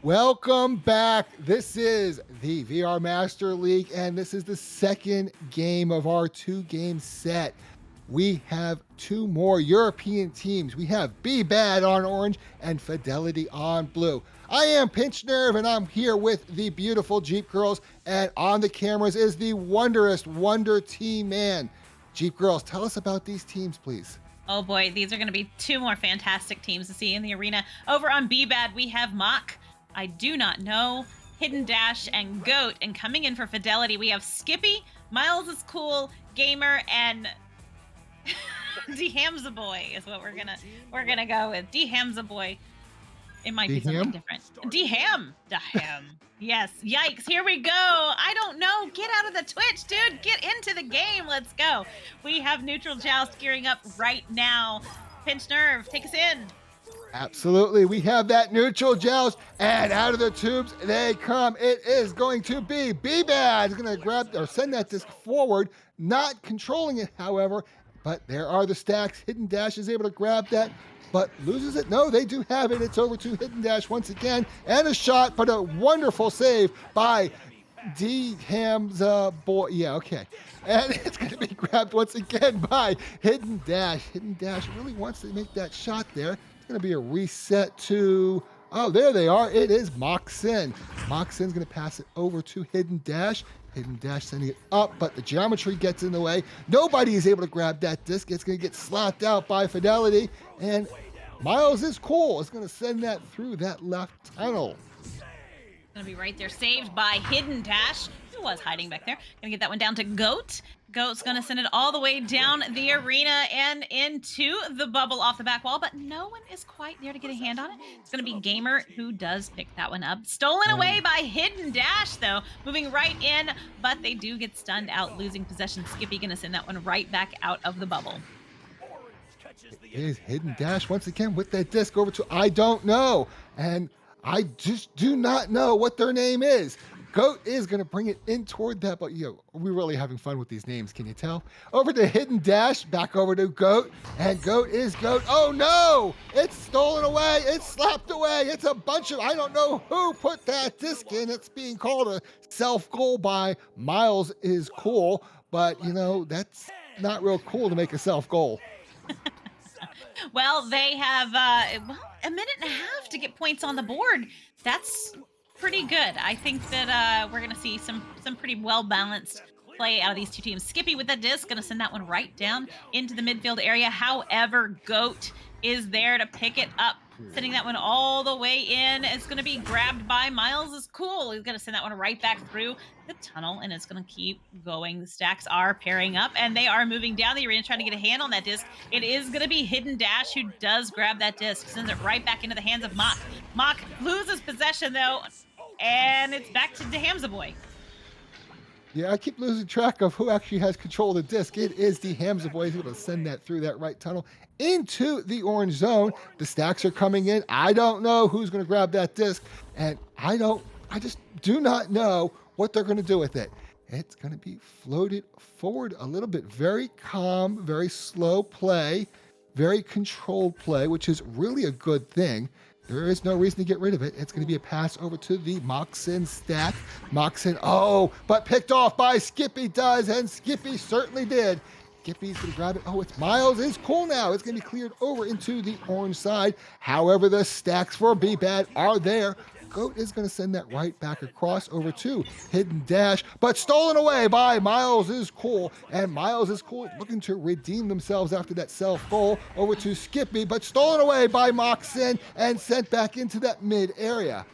Welcome back. This is the VR Master League, and this is the second game of our two-game set. We have two more European teams. We have BBaD on orange and Fidelity on blue. I am Pinched-Nerve, and I'm here with the beautiful Jeepgirlz, and on the cameras is the wondrous Wonder Team Man. Jeepgirlz, tell us about these teams, please. Oh boy, these are going to be two more fantastic teams to see in the arena. Over on BBaD, we have Mach, I Do Not Know, Hidden Dash, and Goat. And coming in for Fidelity, we have Skippy, Miles is Cool, Gamer, and D-Hamza Boy is what we're gonna go with. D-Hamza Boy. It might be something different. D-Ham. Yes. Yikes. Here we go. I don't know. Get out of the Twitch, dude. Get into the game. Let's go. We have Neutral Joust gearing up right now. Pinched-Nerve, take us in. Absolutely. We have that Neutral Joust, and out of the tubes they come. It is going to be BBaD. Is going to grab or send that disc forward, not controlling it, however. But there are the stacks. Hidden Dash is able to grab that, but loses it. No, they do have it. It's over to Hidden Dash once again, and a shot, but a wonderful save by D-Hamza Boy. Yeah, okay. And it's going to be grabbed once again by Hidden Dash. Hidden Dash really wants to make that shot there. It's going to be a reset to, oh, there they are. It is Moxin. Moxin's going to pass it over to Hidden Dash. Hidden Dash sending it up, but the geometry gets in the way. Nobody is able to grab that disc. It's going to get slapped out by Fidelity, and Miles is cool. It's going to send that through that left tunnel. Gonna be right there, saved by Hidden Dash, who was hiding back there. Gonna get that one down to Goat. Goat's gonna send it all the way down the arena and into the bubble off the back wall, but no one is quite there to get a hand on it. It's gonna be Gamer who does pick that one up. Stolen away by Hidden Dash, though, moving right in, but they do get stunned out, losing possession. Skippy gonna send that one right back out of the bubble. It is Hidden Dash once again with that disc over to I Don't Know, and I just do not know what their name is. Goat is going to bring it in toward that, but we're really having fun with these names, can you tell? Over to Hidden Dash, back over to Goat, and Goat is Goat. Oh no! It's stolen away, it's slapped away, it's a bunch of, I don't know who put that disc in. It's being called a self-goal by Miles is Cool, but that's not real cool to make a self-goal. Well, they have a minute and a half to get points on the board. That's pretty good. I think that we're going to see some pretty well-balanced play out of these two teams. Skippy with that disc, going to send that one right down into the midfield area. However, Goat is there to pick it up, sending that one all the way in. It's going to be grabbed by Miles is Cool. He's going to send that one right back through the tunnel, and it's going to keep going. The stacks are pairing up, and they are moving down the arena trying to get a hand on that disc. It is going to be Hidden Dash who does grab that disc, sends it right back into the hands of Mach. Mach loses possession, though, and it's back to D-Hamza Boy. Yeah, I keep losing track of who actually has control of the disc. It is D-Hamza Boy. He's able to send that through that right tunnel into the orange zone. The stacks are coming in. I don't know who's going to grab that disc, and I just do not know what they're going to do with it. It's going to be floated forward a little bit. Very calm, very slow play, very controlled play, which is really a good thing. There is no reason to get rid of it. It's going to be a pass over to the Moxin stack. Moxin, but picked off by Skippy does, and Skippy certainly did. Skippy's going to grab it. Oh, it's Miles is Cool now. It's going to be cleared over into the orange side. However, the stacks for BBaD are there. Goat is going to send that right back across over to Hidden Dash, but stolen away by Miles is Cool. And Miles is Cool looking to redeem themselves after that self-goal over to Skippy, but stolen away by Moxin and sent back into that mid area.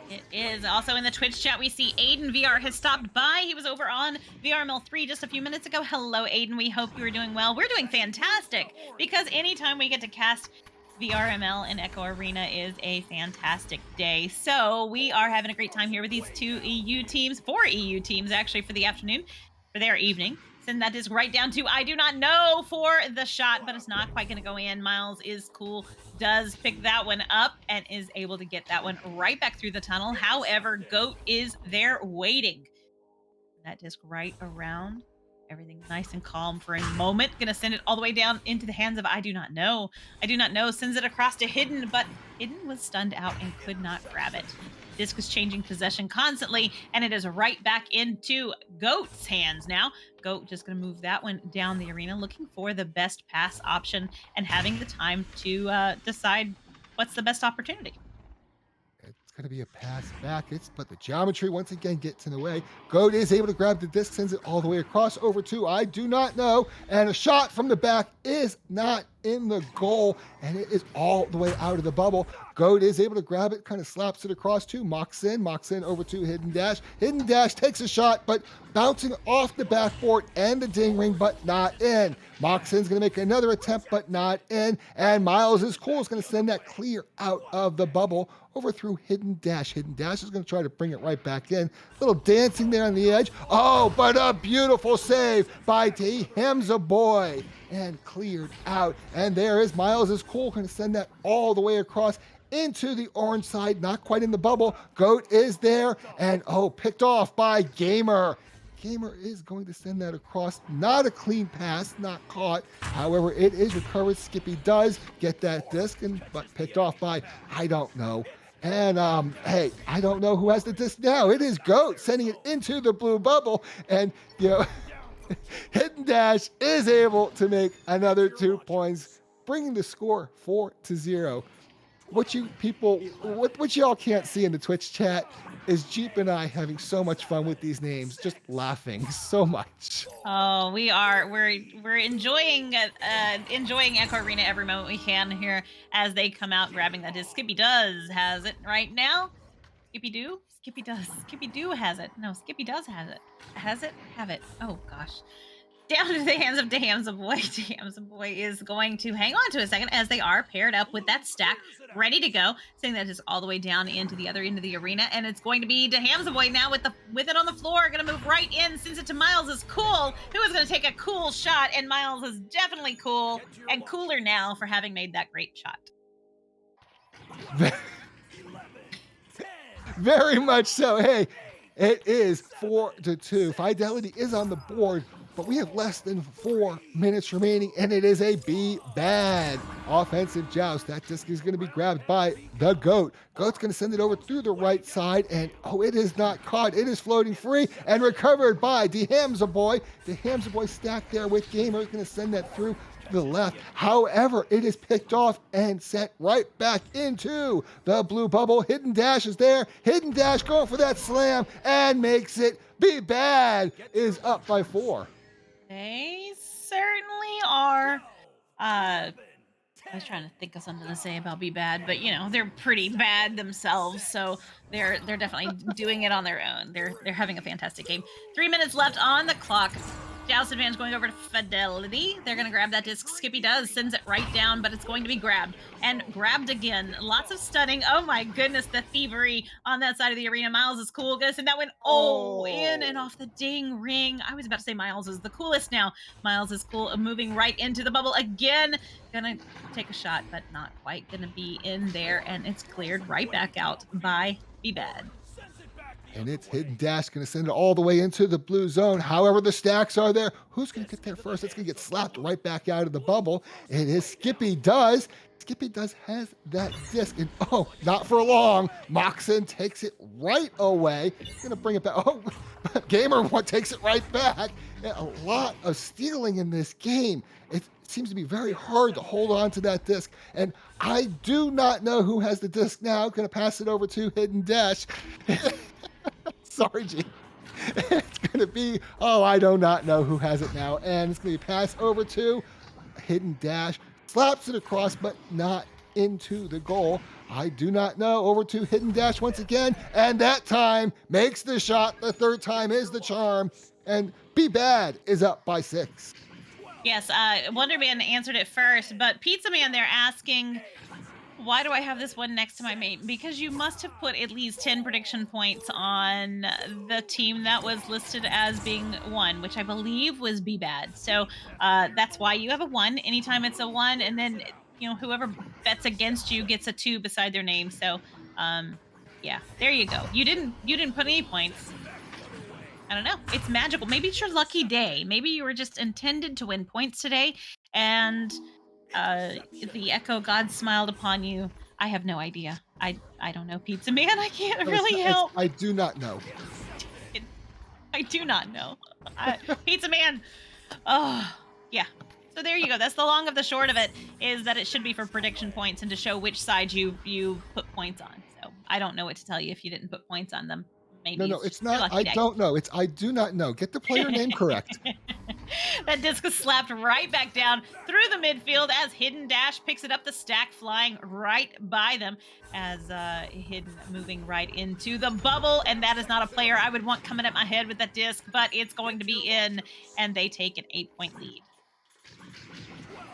It is. Also in the Twitch chat, we see Aiden VR has stopped by. He was over on VRML 3 just a few minutes ago. Hello, Aiden. We hope you are doing well. We're doing fantastic, because anytime we get to cast VRML and Echo Arena is a fantastic day. So we are having a great time here with these two EU teams, 4 EU teams actually, for the afternoon, for their evening. Send that disc right down to I Do Not Know for the shot, but it's not quite going to go in. Miles is Cool, does pick that one up and is able to get that one right back through the tunnel. However, Goat is there waiting. That disc right around Everything nice and calm for a moment. Gonna send it all the way down into the hands of I do not know. I do not know. Sends it across to Hidden, but Hidden was stunned out and could not grab it. Disc is changing possession constantly, and it is right back into Goat's hands now. Goat just going to move that one down the arena, looking for the best pass option and having the time to decide what's the best opportunity. It's going to be a pass back. But the geometry once again gets in the way. Goat is able to grab the disc, sends it all the way across over to I do not know. And a shot from the back is not in the goal, and it is all the way out of the bubble. Goat is able to grab it, kind of slaps it across to Moxin over to Hidden Dash. Hidden Dash takes a shot, but bouncing off the backboard and the ding ring, but not in. Moxin's going to make another attempt, but not in. And Miles is cool. Is going to send that clear out of the bubble over through Hidden Dash. Hidden Dash is going to try to bring it right back in. Little dancing there on the edge. Oh, but a beautiful save by Hamza Boy. And cleared out. And there is Miles is cool. Going to send that all the way across into the orange side. Not quite in the bubble. Goat is there. And picked off by Gamer. Gamer is going to send that across. Not a clean pass, not caught. However, it is recovered. Skippy does get that disc, but picked off by I don't know. And hey, I don't know who has the disc now. It is Goat sending it into the blue bubble. And Hidden Dash is able to make another 2 points, bringing the score 4-0. What y'all can't see in the Twitch chat is Jeep and I having so much fun with these names, just laughing so much. Oh, we're enjoying Echo Arena every moment we can here as they come out grabbing that disc. Skippy does has it right now. Skippy do has it. No, Skippy does has it. Have it. Oh gosh. Down to the hands of Hamza Boy. Hamza Boy is going to hang on to a second as they are paired up with that stack, ready to go. Sending that just all the way down into the other end of the arena, and it's going to be Hamza Boy now with it on the floor. Going to move right in, sends it to Miles is cool, who is going to take a cool shot, and Miles is definitely cool and cooler now for having made that great shot. Very much so. Hey, it is 4-2. Fidelity is on the board, but we have less than 4 minutes remaining, and it is a BBaD offensive joust. That disc is going to be grabbed by the Goat. Goat's going to send it over through the right side, and it is not caught. It is floating free and recovered by Hamza Boy. Hamza Boy stacked there with Gamer is going to send that through to the left. However, it is picked off and sent right back into the blue bubble. Hidden Dash is there. Hidden Dash going for that slam and makes it. BBaD is up by 4. They certainly are. I was trying to think of something to say about BBaD, but they're pretty bad themselves, so they're definitely doing it on their own. They're having a fantastic game. 3 minutes left on the clock. Joust advantage going over to Fidelity. They're going to grab that disc. Skippy does, sends it right down, but it's going to be grabbed. And grabbed again. Lots of stunning. Oh my goodness, the thievery on that side of the arena. Miles is cool. Gonna send that one in and off the ding ring. I was about to say Miles is the coolest now. Miles is cool. Moving right into the bubble again. Gonna take a shot, but not quite gonna be in there. And it's cleared right back out by BBaD. And it's Hidden Dash going to send it all the way into the blue zone. However, the stacks are there. Who's going to get there first? It's going to get slapped right back out of the bubble. It is Skippy does. Skippy does has that disc. And not for long. Moxin takes it right away. He's going to bring it back. Gamer takes it right back. And a lot of stealing in this game. It seems to be very hard to hold on to that disc. And I do not know who has the disc now. Going to pass it over to Hidden Dash. Sorry, G. It's going to be, I do not know who has it now. And it's going to be passed over to Hidden Dash. Slaps it across, but not into the goal. I do not know. Over to Hidden Dash once again. And that time makes the shot. The third time is the charm. And BBaD is up by 6. Yes, Wonder Man answered it first, but Pizza Man, they're asking, why do I have this one next to my mate? Because you must have put at least 10 prediction points on the team that was listed as being 1, which I believe was BBaD. So that's why you have a 1 anytime it's a 1, and then whoever bets against you gets a 2 beside their name. So yeah, there you go. You didn't put any points. I don't know. It's magical. Maybe it's your lucky day. Maybe you were just intended to win points today, and uh, the Echo God smiled upon you. I have no idea. I don't know, Pizza Man. I can't No, it's really not, it's, help. I do not know. It, I do not know. Pizza Man. Oh, yeah. So there you go. That's the long of the short of it, is that it should be for prediction points and to show which side you put points on. So I don't know what to tell you if you didn't put points on them. No, Maybe no, it's it's just your not. lucky I day. don't know. It's I do not know. Get the player name correct. That disc is slapped right back down through the midfield as Hidden Dash picks it up, the stack flying right by them as Hidden moving right into the bubble. And that is not a player I would want coming at my head with that disc, but it's going to be in, and they take an 8-point lead.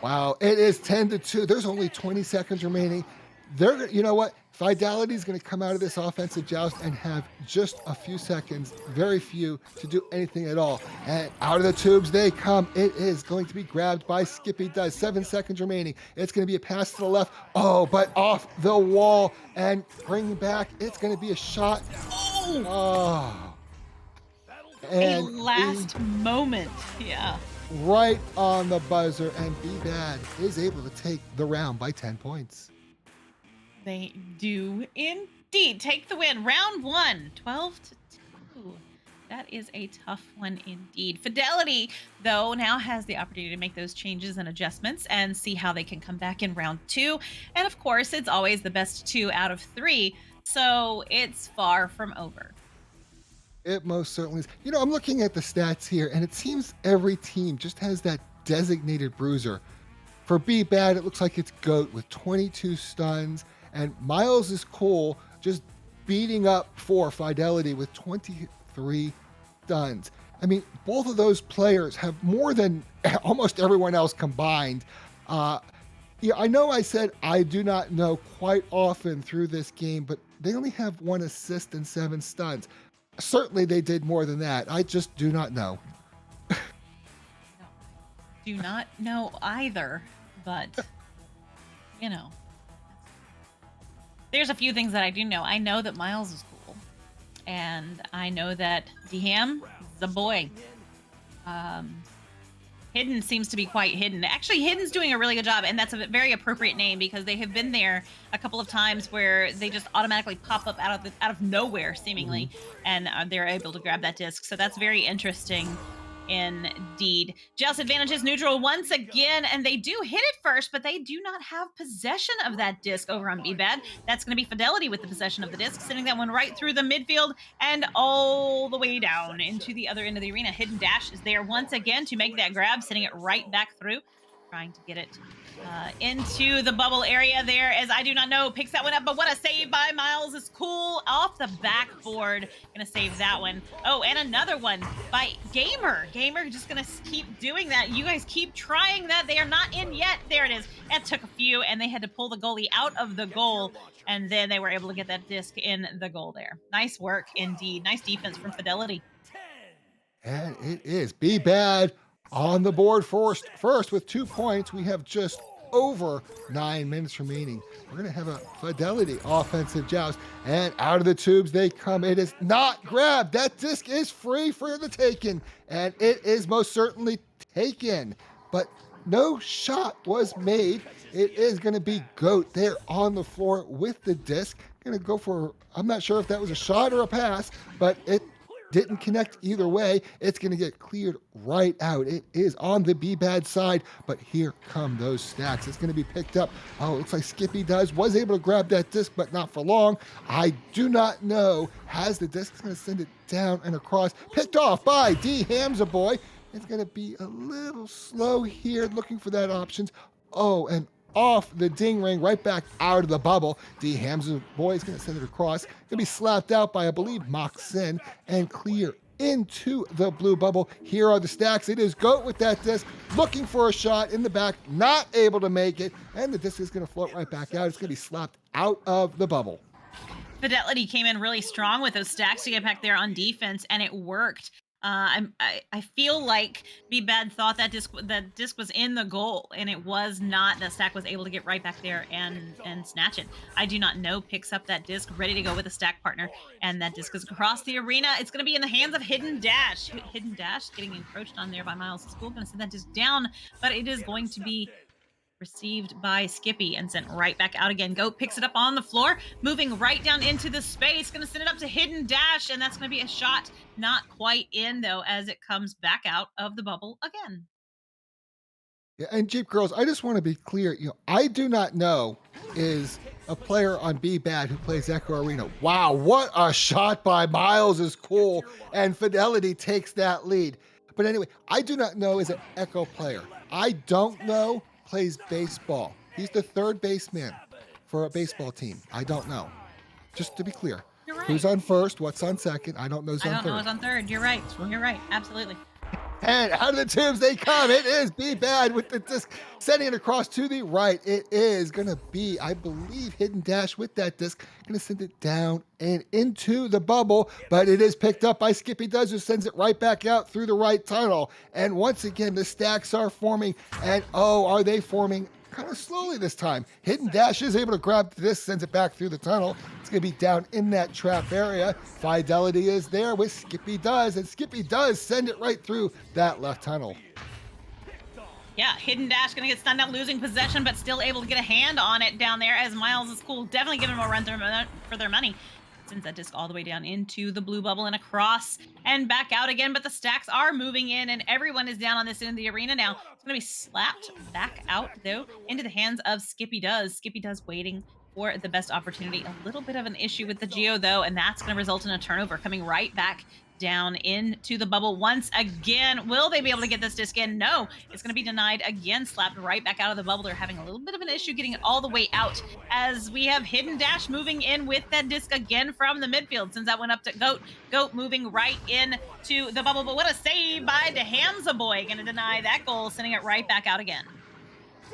Wow, it is 10-2. There's only 20 seconds remaining. You know what? Fidelity is going to come out of this offensive joust and have just a few seconds, very few, to do anything at all. And out of the tubes they come. It is going to be grabbed by Skippy Does. 7 seconds remaining. It's going to be a pass to the left. Oh, but off the wall and bring back. It's going to be a shot. Oh, Oh, a and last moment. Yeah. right on the buzzer, and BBaD is able to take the round by 10 points. They do indeed take the win. Round 1, 12-2. That is a tough one indeed. Fidelity, though, now has the opportunity to make those changes and adjustments and see how they can come back in round 2. And of course, it's always the best 2 out of 3. So it's far from over. It most certainly is. You know, I'm looking at the stats here, and it seems every team just has that designated bruiser. For BBaD, it looks like it's GOAT with 22 stuns, and Miles is cool, just beating up for Fidelity with 23 stuns. I mean, both of those players have more than almost everyone else combined. Yeah, I know I said I do not know quite often through this game, but they only have 1 assist and 7 stuns. Certainly they did more than that. I just do not know. No, do not know either, but you know, there's a few things that I do know. I know that Miles is cool, and I know that Dham is the boy. Hidden seems to be quite hidden. Actually, Hidden's doing a really good job, and that's a very appropriate name because they have been there a couple of times where they just automatically pop up out of nowhere, seemingly, and they're able to grab that disc. So that's very interesting indeed. Joust advantages neutral once again, and they do hit it first, but they do not have possession of that disc over on BBaD. That's going to be Fidelity with the possession of the disc, sending that one right through the midfield and all the way down into the other end of the arena. Hidden Dash is there once again to make that grab, sending it right back through, trying to get it into the bubble area there, as I do not know, picks that one up, but what a save by Miles is cool off the backboard. Gonna save that one. Oh, and another one by Gamer. Gamer just gonna keep doing that. You guys keep trying that. They are not in yet. There it is. That took a few, and they had to pull the goalie out of the goal, and then they were able to get that disc in the goal there. Nice work indeed. Nice defense from Fidelity. And it is BBaD on the board first with 2 points. We have just over 9 minutes remaining. We're going to have a Fidelity offensive joust, and out of the tubes they come. It is not grabbed. That disc is free for the taking, and it is most certainly taken, but no shot was made. It is going to be GOAT there on the floor with the disc. Going to go for, I'm not sure if that was a shot or a pass, but it didn't connect either way. It's going to get cleared right out. It is on the BBaD side, but here come those stacks. It's going to be picked up. Oh, it looks like Skippy was able to grab that disc, but not for long. I do not know. Has the disc. It's going to send it down and across. Picked off by Dham, a boy. It's going to be a little slow here, looking for that options. Oh, and off the ding ring, right back out of the bubble. Dham, boy, is going to send it across. Going to be slapped out by, I believe, Moxin, and clear into the blue bubble. Here are the stacks. It is GOAT with that disc, looking for a shot in the back, not able to make it, and the disc is going to float right back out. It's going to be slapped out of the bubble. Fidelity came in really strong with those stacks to get back there on defense, and it worked. I feel like BBaD thought that disc was in the goal, and it was not. That Stack was able to get right back there and snatch it. I do not know. Picks up that disc, ready to go with a Stack partner, and that disc is across the arena. It's going to be in the hands of Hidden Dash. Hidden Dash getting encroached on there by Miles' school. Going to send that disc down, but it is going to be received by Skippy and sent right back out again. Goat picks it up on the floor, moving right down into the space. Going to send it up to Hidden Dash, and that's going to be a shot. Not quite in, though, as it comes back out of the bubble again. Yeah, and Jeep Girls, I just want to be clear. I do not know is a player on BBaD who plays Echo Arena. Wow, what a shot by Miles is cool, and Fidelity takes that lead. But anyway, I do not know is an Echo player. I don't know plays baseball. He's the third baseman for a baseball team. I don't know. Just to be clear, You're right. who's on first? What's on second? I don't know who's I on don't know third. who's on third. You're right. You're right. Absolutely. And out of the tubes they come. It is BBaD with the disc sending it across to the right. It is going to be, I believe, Hidden Dash with that disc. Going to send it down and into the bubble, but it is picked up by Skippy Does, who sends it right back out through the right tunnel. And once again, the stacks are forming. And oh, are they forming kind of slowly this time? Hidden Dash is able to grab this, sends it back through the tunnel. It's going to be down in that trap area. Fidelity is there with Skippy Does, and Skippy Does send it right through that left tunnel. Yeah, Hidden Dash going to get stunned out, losing possession, but still able to get a hand on it down there as Miles is cool. Definitely giving them a run for their money. Sends that disc all the way down into the blue bubble and across and back out again. But the stacks are moving in, and everyone is down on this end of the arena now. It's going to be slapped back out, though, into the hands of Skippy Does. Skippy Does waiting for the best opportunity. A little bit of an issue with the Geo, though, and that's going to result in a turnover coming right back down into the bubble once again. Will they be able to get this disc in? No, it's going to be denied again, slapped right back out of the bubble. They're having a little bit of an issue getting it all the way out as we have Hidden Dash moving in with that disc again from the midfield, since that went up to Goat. Goat moving right in to the bubble, but what a save by DeHamza Boy. Going to deny that goal, sending it right back out again.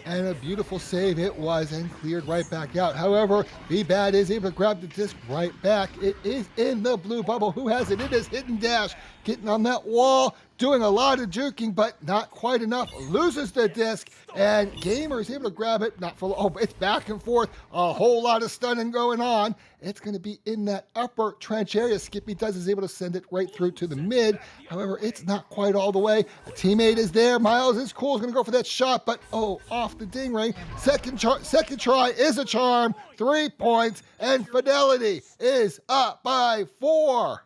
And a beautiful save it was, and cleared right back out. However, BBaD is able to grab the disc right back. It is in the blue bubble. Who has it? It is Hidden Dash getting on that wall, doing a lot of juking, but not quite enough. Loses the disc, and Gamer is able to grab it. Not for, oh, it's back and forth. A whole lot of stunning going on. It's going to be in that upper trench area. Skippy Does is able to send it right through to the mid. However, it's not quite all the way. A teammate is there. Miles is cool. Is going to go for that shot, but oh, off the ding ring. Second try is a charm. 3 points, and Fidelity is up by 4.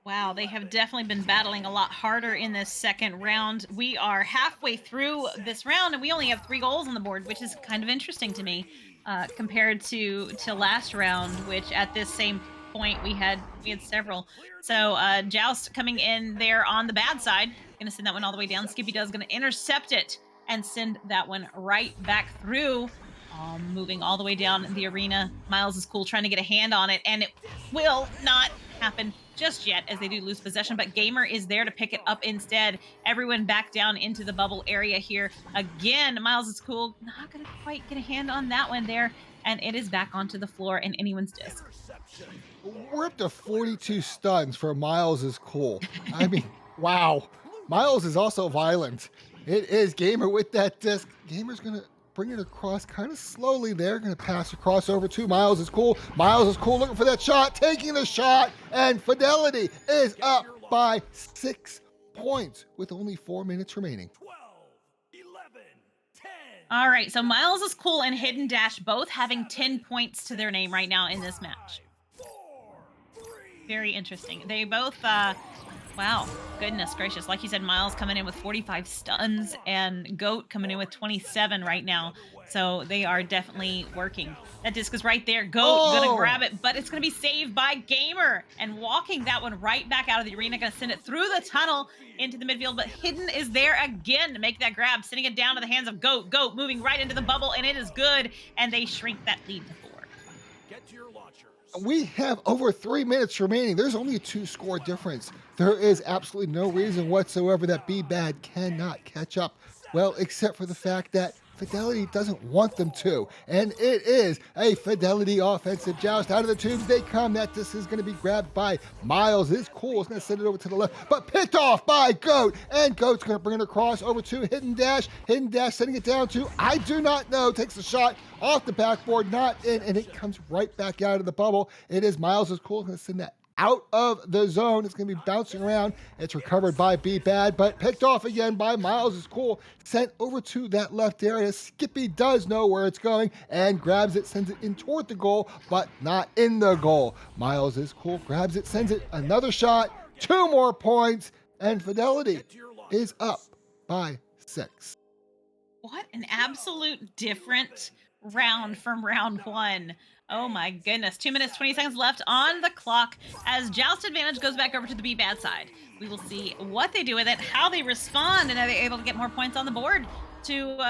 Wow, they have definitely been battling a lot harder in this second round. We are halfway through this round, and we only have 3 goals on the board, which is kind of interesting to me, compared to last round, which at this same point we had several. So Joust coming in there on the bad side, gonna send that one all the way down. Skippy Does gonna intercept it and send that one right back through. Moving all the way down the arena. Miles is cool trying to get a hand on it, and it will not happen just yet as they do lose possession, but Gamer is there to pick it up instead. Everyone back down into the bubble area here. Again, Miles is cool. Not going to quite get a hand on that one there, and it is back onto the floor and anyone's disc. We're up to 42 stuns for Miles is cool. I mean, wow. Miles is also violent. It is Gamer with that disc. Gamer's going to bring it across kind of slowly there. Going to pass across over to Miles is cool. Miles is cool looking for that shot, taking the shot, and Fidelity is up by 6 points with only 4 minutes remaining. 12, 11, 10. All right, so Miles is cool and Hidden Dash both having 10 points to their name right now in this match. Very interesting. They both, wow, goodness gracious. Like you said, Miles coming in with 45 stuns and Goat coming in with 27 right now. So they are definitely working. That disc is right there. Goat gonna grab it, but it's gonna be saved by Gamer and walking that one right back out of the arena. Gonna send it through the tunnel into the midfield, but Hidden is there again to make that grab, sending it down to the hands of Goat. Goat moving right into the bubble, and it is good, and they shrink that lead to 4. Get to your launchers. We have over 3 minutes remaining. There's only a 2-score difference. There is absolutely no reason whatsoever that BBaD cannot catch up. Well, except for the fact that Fidelity doesn't want them to. And it is a Fidelity offensive joust. Out of the tubes they come. That disc is going to be grabbed by Miles. It's cool. It's going to send it over to the left, but picked off by Goat. And Goat's going to bring it across over to Hidden Dash. Hidden Dash sending it down to I do not know. Takes a shot off the backboard, not in, and it comes right back out of the bubble. It is Miles is cool. It's going to send that out of the zone. It's going to be bouncing around. It's recovered by BBaD, but picked off again by Miles is cool. Sent over to that left area. Skippy does know where it's going and grabs it, sends it in toward the goal, but not in the goal. Miles is cool, grabs it, sends it another shot, 2 more points, and Fidelity is up by 6. What an absolute different round from round 1. Oh my goodness. 2 minutes, 20 seconds left on the clock as Joust Advantage goes back over to the BBaD side. We will see what they do with it, how they respond, and are they able to get more points on the board to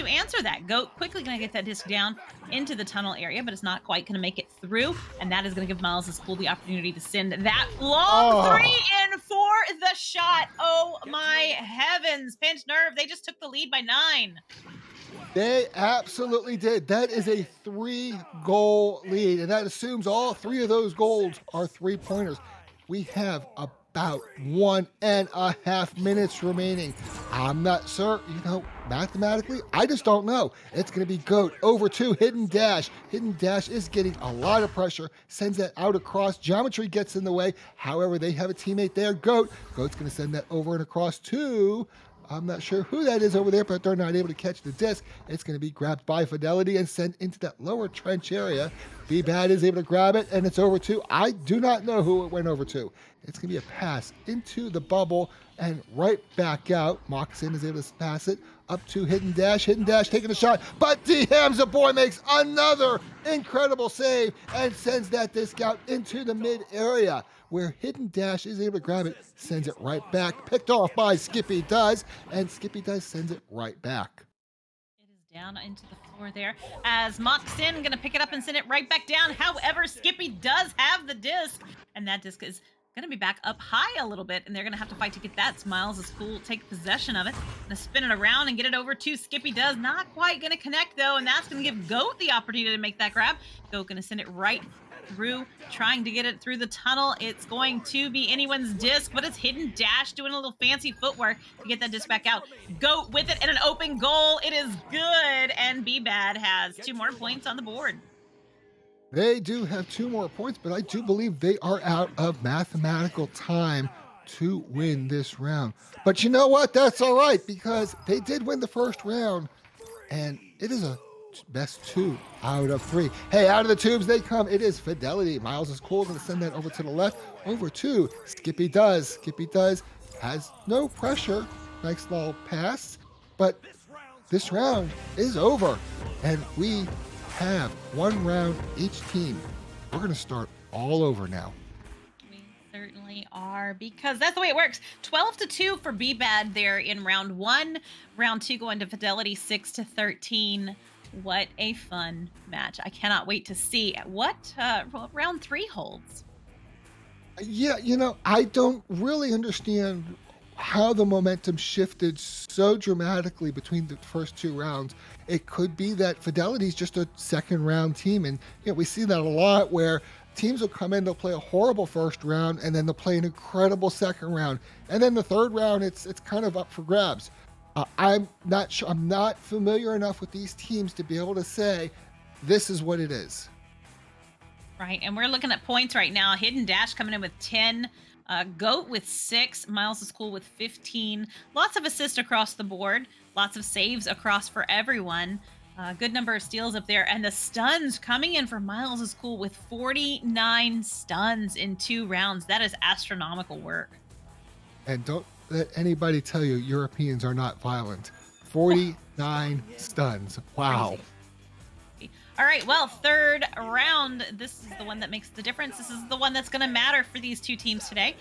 answer that. Goat quickly going to get that disc down into the tunnel area, but it's not quite going to make it through, and that is going to give Miles' school the opportunity to send that long 3 in for the shot. Oh my heavens. Pinched-Nerve, they just took the lead by 9. They absolutely did. That is a 3-goal lead, and that assumes all 3 of those goals are 3-pointers. We have about 1.5 minutes remaining. I'm not sure, mathematically, I just don't know. It's going to be Goat over to Hidden Dash. Hidden Dash is getting a lot of pressure, sends that out across. Geometry gets in the way. However, they have a teammate there, Goat. Goat's going to send that over and across to... I'm not sure who that is over there, but they're not able to catch the disc. It's going to be grabbed by Fidelity and sent into that lower trench area. BBaD is able to grab it, and it's over to, I do not know who it went over to. It's going to be a pass into the bubble and right back out. Moxin is able to pass it up to Hidden Dash. Hidden Dash taking a shot, but D Hamza boy makes another incredible save and sends that disc out into the mid area where Hidden Dash is able to grab it, sends it right back, picked off by Skippy Does, and Skippy Does sends it right back. It is down into the floor there as Moxin going to pick it up and send it right back down. However, Skippy does have the disc, and that disc is going to be back up high a little bit, and they're going to have to fight to get that. Miles is cool, take possession of it, going to spin it around and get it over to Skippy Does. Not quite going to connect, though, and that's going to give Goat the opportunity to make that grab. Goat going to send it right through, trying to get it through the tunnel. It's going to be anyone's disc, but it's Hidden Dash doing a little fancy footwork to get that disc back out. Goat with it and an open goal. It is good, and BBaD has 2 more points on the board. They do have 2 more points, but I do believe they are out of mathematical time to win this round. But you know what? That's all right, because they did win the first round, and it is a best 2 out of 3. Hey, out of the tubes they come. It is Fidelity. Miles is cool. Going to send that over to the left, over to Skippy Does. Skippy Does has no pressure. Nice little pass, but this round is over, and we have 1 round each team. We're going to start all over now. We certainly are, because that's the way it works. 12-2 for BBaD there in round 1. Round 2 going to Fidelity 6-13. What a fun match. I cannot wait to see what round 3 holds. Yeah, I don't really understand how the momentum shifted so dramatically between the first 2 rounds. It could be that Fidelity's just a second round team, and we see that a lot where teams will come in, they'll play a horrible first round, and then they'll play an incredible second round, and then the third round it's kind of up for grabs. I'm not sure. I'm not familiar enough with these teams to be able to say this is what it is. Right, and we're looking at points right now. Hidden Dash coming in with 10. Goat with 6. Miles is cool with 15. Lots of assists across the board. Lots of saves across for everyone. Good number of steals up there. And the stuns coming in for Miles is cool with 49 stuns in 2 rounds. That is astronomical work. And don't let anybody tell you Europeans are not violent. 49 stuns. Wow. Crazy. All right, well, third round. This is the one that makes the difference. This is the one that's going to matter for these 2 teams today.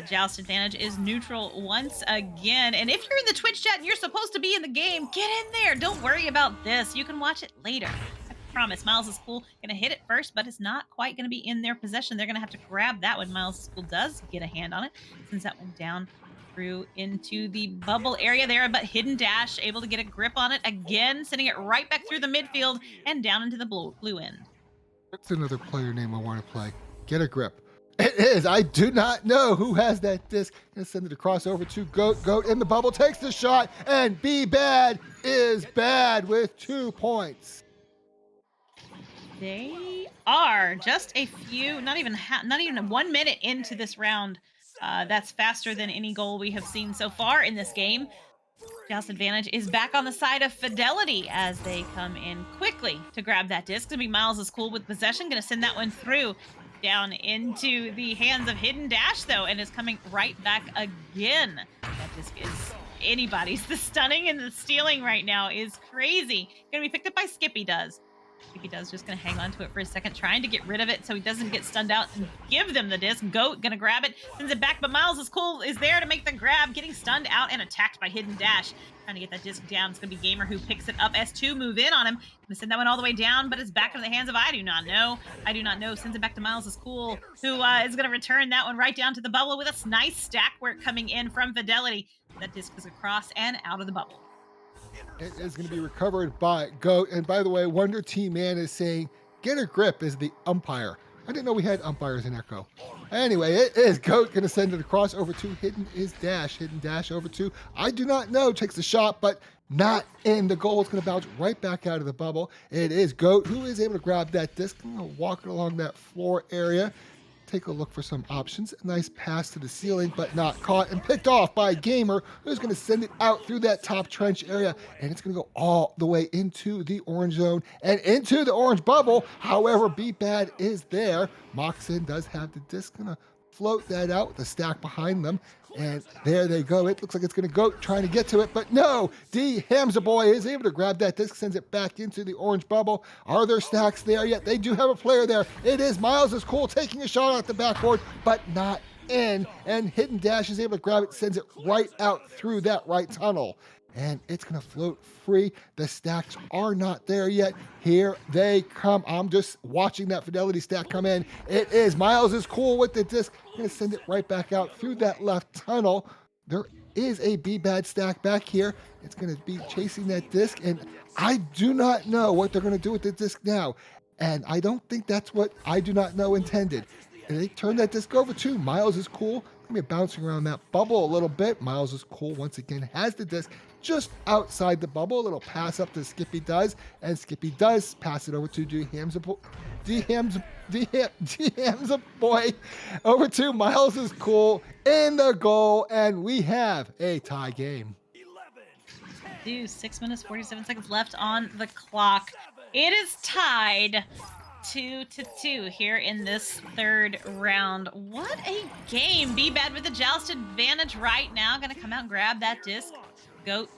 Joust Advantage is neutral once again. And if you're in the Twitch chat and you're supposed to be in the game, get in there. Don't worry about this. You can watch it later. I promise. Miles is cool. Going to hit it first, but it's not quite going to be in their possession. They're going to have to grab that when Miles is cool does get a hand on it, since that went down through into the bubble area there, but Hidden Dash able to get a grip on it again, sending it right back through the midfield and down into the blue end. That's another player name I want to play. Get a grip. It is. I do not know who has that disc. Gonna send it across over to Goat. Goat in the bubble takes the shot, and BBaD is bad with 2 points. They are just a few, not even 1 minute into this round. That's faster than any goal we have seen so far in this game. Jealous Advantage is back on the side of Fidelity as they come in quickly to grab that disc. It's gonna be Miles is cool with possession, gonna send that one through down into the hands of Hidden Dash though, and is coming right back again. That disc is anybody's. The stunning and the stealing right now is crazy. Gonna be picked up by Jeepgirlz. Jeepgirlz just gonna hang on to it for a second, trying to get rid of it so he doesn't get stunned out and give them the disc. Goat gonna grab it, sends it back, but Miles is cool, is there to make the grab, getting stunned out and attacked by Hidden Dash. Trying to get that disc down. It's gonna be Gamer who picks it up. S2 move in on him. Gonna send that one all the way down, but it's back into the hands of I do not know. I do not know. Sends it back to Miles is cool, who is gonna return that one right down to the bubble with a nice stack work coming in from Fidelity. That disc is across and out of the bubble. It is going to be recovered by Goat. And by the way, Wonder Team Man is saying, get a grip is the umpire. I didn't know we had umpires in Echo. Anyway, it is Goat going to send it across over to Hidden Dash. Hidden Dash over to, I do not know, takes the shot, but not in the goal. It's going to bounce right back out of the bubble. It is Goat who is able to grab that disc. Going to walk it along that floor area. Take a look for some options. A nice pass to the ceiling, but not caught and picked off by Gamer, who's going to send it out through that top trench area, and it's going to go all the way into the orange zone and into the orange bubble. However, BBaD is there. Moxin does have the disc. Going to float that out with a stack behind them, and there they go. It looks like it's going to go trying to get to it, but no. D Hamza Boy is able to grab that disc, sends it back into the orange bubble. Are there stacks there yet? They do have a player there. It is Miles is cool taking a shot at the backboard, but not in, and Hidden Dash is able to grab it, sends it right out through that right tunnel, and it's going to float free. The stacks are not there yet. Here they come. I'm just watching that Fidelity stack come in. It is Miles is cool with the disc. Going to send it right back out through that left tunnel. There is a BBaD stack back here. It's going to be chasing that disc, and I do not know what they're going to do with the disc now. And I don't think that's what I do not know intended. And they turn that disc over to Miles is cool. Going to be bouncing around that bubble a little bit. Miles is cool once again, has the disc just outside the bubble. A little pass up to Jeepgirlz, and Jeepgirlz pass it over to D Hamza Boy over to Miles is cool in the goal, and we have a tie game. 6 minutes 47 seconds left on the clock. It is tied 2-2 here in this third round. What a game. BBaD with the Jealous Advantage right now. Gonna come out and grab that disc. Goat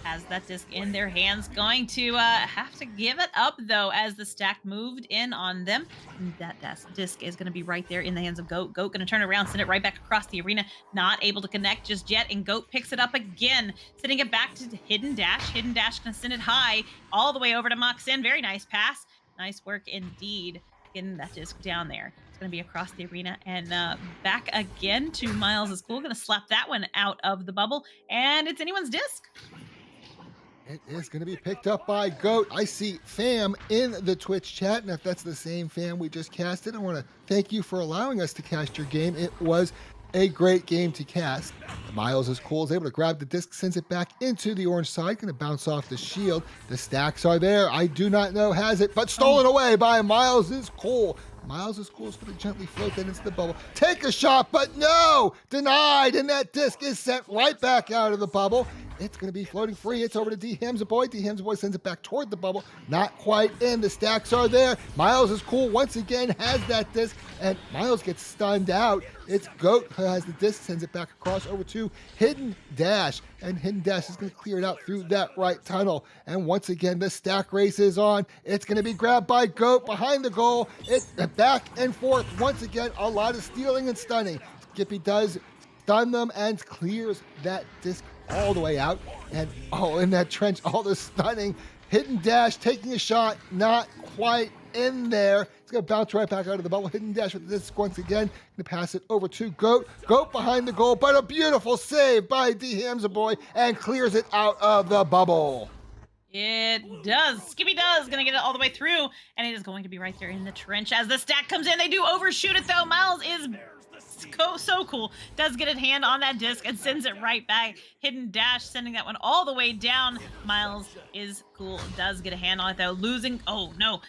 has that disc in their hands. Going to have to give it up though, as the stack moved in on them. And that disc is going to be right there in the hands of Goat. Goat going to turn around, send it right back across the arena. Not able to connect just yet, and Goat picks it up again, sending it back to Hidden Dash. Hidden Dash going to send it high all the way over to Moxin. Very nice pass. Nice work indeed getting that disc down there. It's going to be across the arena and back again to Miles is cool. Going to slap that one out of the bubble, and it's anyone's disc. It is going to be picked up by Goat. I see Fam in the Twitch chat, and if that's the same Fam we just casted, I want to thank you for allowing us to cast your game. It was a great game to cast. Miles is cool, is able to grab the disc, sends it back into the orange side, going to bounce off the shield. The stacks are there. I do not know has it, but stolen away by Miles is cool. Miles is cool, is going to gently float that into the bubble. Take a shot, but no! Denied, and that disc is sent right back out of the bubble. It's going to be floating free. It's over to D Hamza Boy. D Hamza Boy sends it back toward the bubble. Not quite in. The stacks are there. Miles is cool once again, has that disc, and Miles gets stunned out. It's Goat who has the disc, sends it back across over to Hidden Dash, and Hidden Dash is going to clear it out through that right tunnel. And once again, the stack race is on. It's going to be grabbed by Goat behind the goal. It's back and forth. Once again, a lot of stealing and stunning. Jeepgirlz stun them and clears that disc all the way out. And in that trench, all the stunning. Hidden Dash taking a shot, not quite in there. It's going to bounce right back out of the bubble. Hidden dash with the disc once again. Going to pass it over to Goat. Goat behind the goal, but a beautiful save by Boy and clears it out of the bubble. It does. Skippy does. Gonna get it all the way through, and it is going to be right there in the trench as the stack comes in. They do overshoot it though. Miles is so cool. Does get a hand on that disc and sends it right back. Hidden dash sending that one all the way down. Miles is cool. Does get a hand on it though. Losing. Oh no,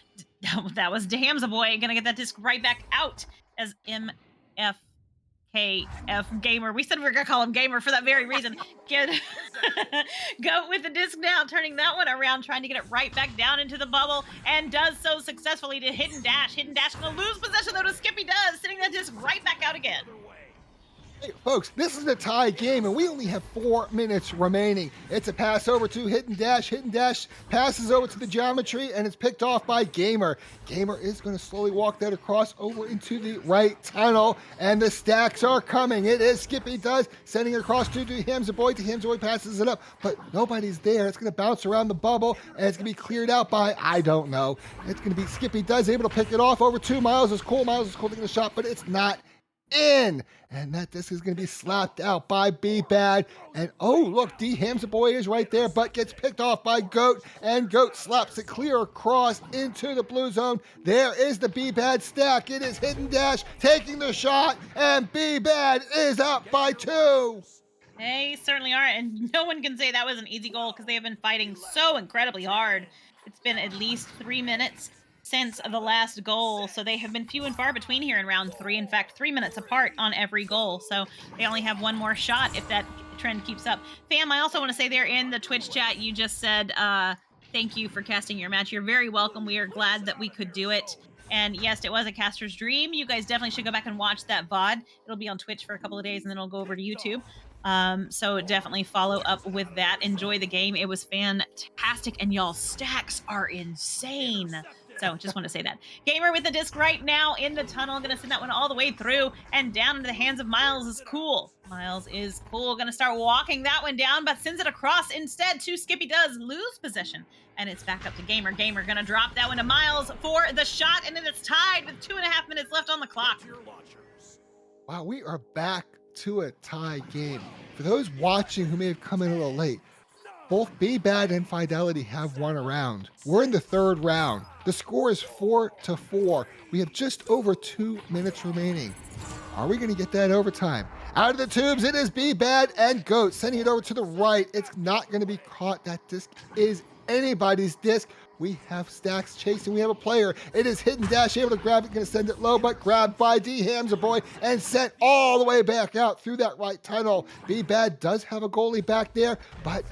that was Boy. Gonna get that disc right back out as MF. KF Gamer. We said we were going to call him Gamer for that very reason. Go with the disc now, turning that one around, trying to get it right back down into the bubble, and does so successfully to Hidden Dash. Hidden Dash going to lose possession, though, to Skippy does, sending that disc right back out again. Hey, folks, this is a tie game, and we only have 4 minutes remaining. It's a pass over to Hidden Dash. Hidden Dash passes over to the geometry, and it's picked off by Gamer. Gamer is going to slowly walk that across over into the right tunnel, and the stacks are coming. It is Skippy does, sending it across to Boy. Boy passes it up, but nobody's there. It's going to bounce around the bubble, and it's going to be cleared out by, I don't know. It's going to be Skippy does able to pick it off over to Miles is cool. Miles is cool taking the shot, but it's not in, and that disc is going to be slapped out by BBaD. And oh look, Boy is right there, but gets picked off by Goat, and Goat slaps it clear across into the blue zone. There is the BBaD stack. It is Hidden Dash taking the shot, and BBaD is up by 2. They certainly are, and no one can say that was an easy goal because they have been fighting so incredibly hard. It's been at least 3 minutes since the last goal, so they have been few and far between here in round 3. In fact, 3 minutes apart on every goal, so they only have one more shot if that trend keeps up. Fam, I also want to say there in the Twitch chat, you just said thank you for casting your match. You're very welcome. We are glad that we could do it. And yes, it was a caster's dream. You guys definitely should go back and watch that VOD. It'll be on Twitch for a couple of days, and then it'll go over to YouTube. So definitely follow up with that. Enjoy the game. It was fantastic, and y'all stacks are insane. So just want to say that. Gamer with the disc right now in the tunnel. Going to send that one all the way through and down into the hands of Miles is cool. Miles is cool. Going to start walking that one down, but sends it across instead to Skippy does lose possession. And it's back up to Gamer. Gamer going to drop that one to Miles for the shot, and then it's tied with 2.5 minutes left on the clock. Wow, we are back to a tie game. For those watching who may have come in a little late, both BBaD and Fidelity have won a round. We're in the 3rd round. The score is 4-4. We have just over 2 minutes remaining. Are we going to get that overtime? Out of the tubes, it is BBaD and Goat sending it over to the right. It's not going to be caught. That disc is anybody's disc. We have stacks chasing. We have a player. It is Hidden Dash able to grab it. Going to send it low, but grabbed by Boy and sent all the way back out through that right tunnel. BBaD does have a goalie back there, but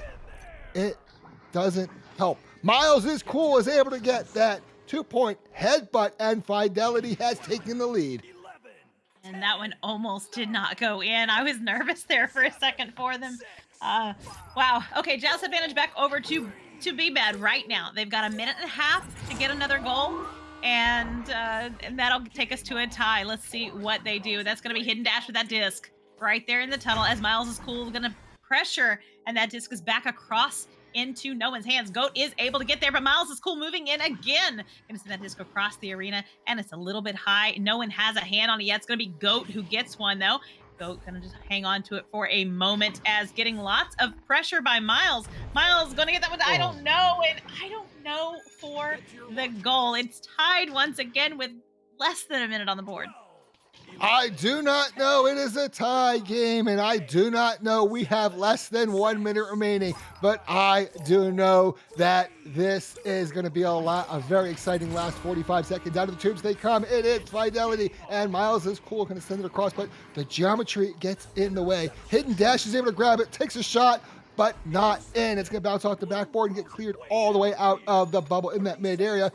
it doesn't help. Miles is cool, is able to get that 2-point headbutt, and Fidelity has taken the lead. And that one almost did not go in. I was nervous there for a second for them. Wow. Okay, Joust advantage back over to BBaD right now. They've got 1.5 minutes to get another goal, and that'll take us to a tie. Let's see what they do. That's going to be Hidden Dash with that disc right there in the tunnel as Miles is cool, going to pressure, and that disc is back across into no one's hands. Goat is able to get there, but Miles is cool moving in again. Gonna send that disc across the arena, and it's a little bit high. No one has a hand on it yet. It's gonna be Goat who gets one though. Goat gonna just hang on to it for a moment as getting lots of pressure by Miles. Miles gonna get that one. I don't know, and I don't know for the goal. It's tied once again with less than a minute on the board. I do not know. It is a tie game, and I do not know we have less than 1 minute remaining, but I do know that this is going to be a very exciting last 45 seconds. Out of the tubes they come. It is Fidelity, and Miles is cool, going to send it across, but the geometry gets in the way. Hidden Dash is able to grab it, takes a shot, but not in. It's going to bounce off the backboard and get cleared all the way out of the bubble in that mid area.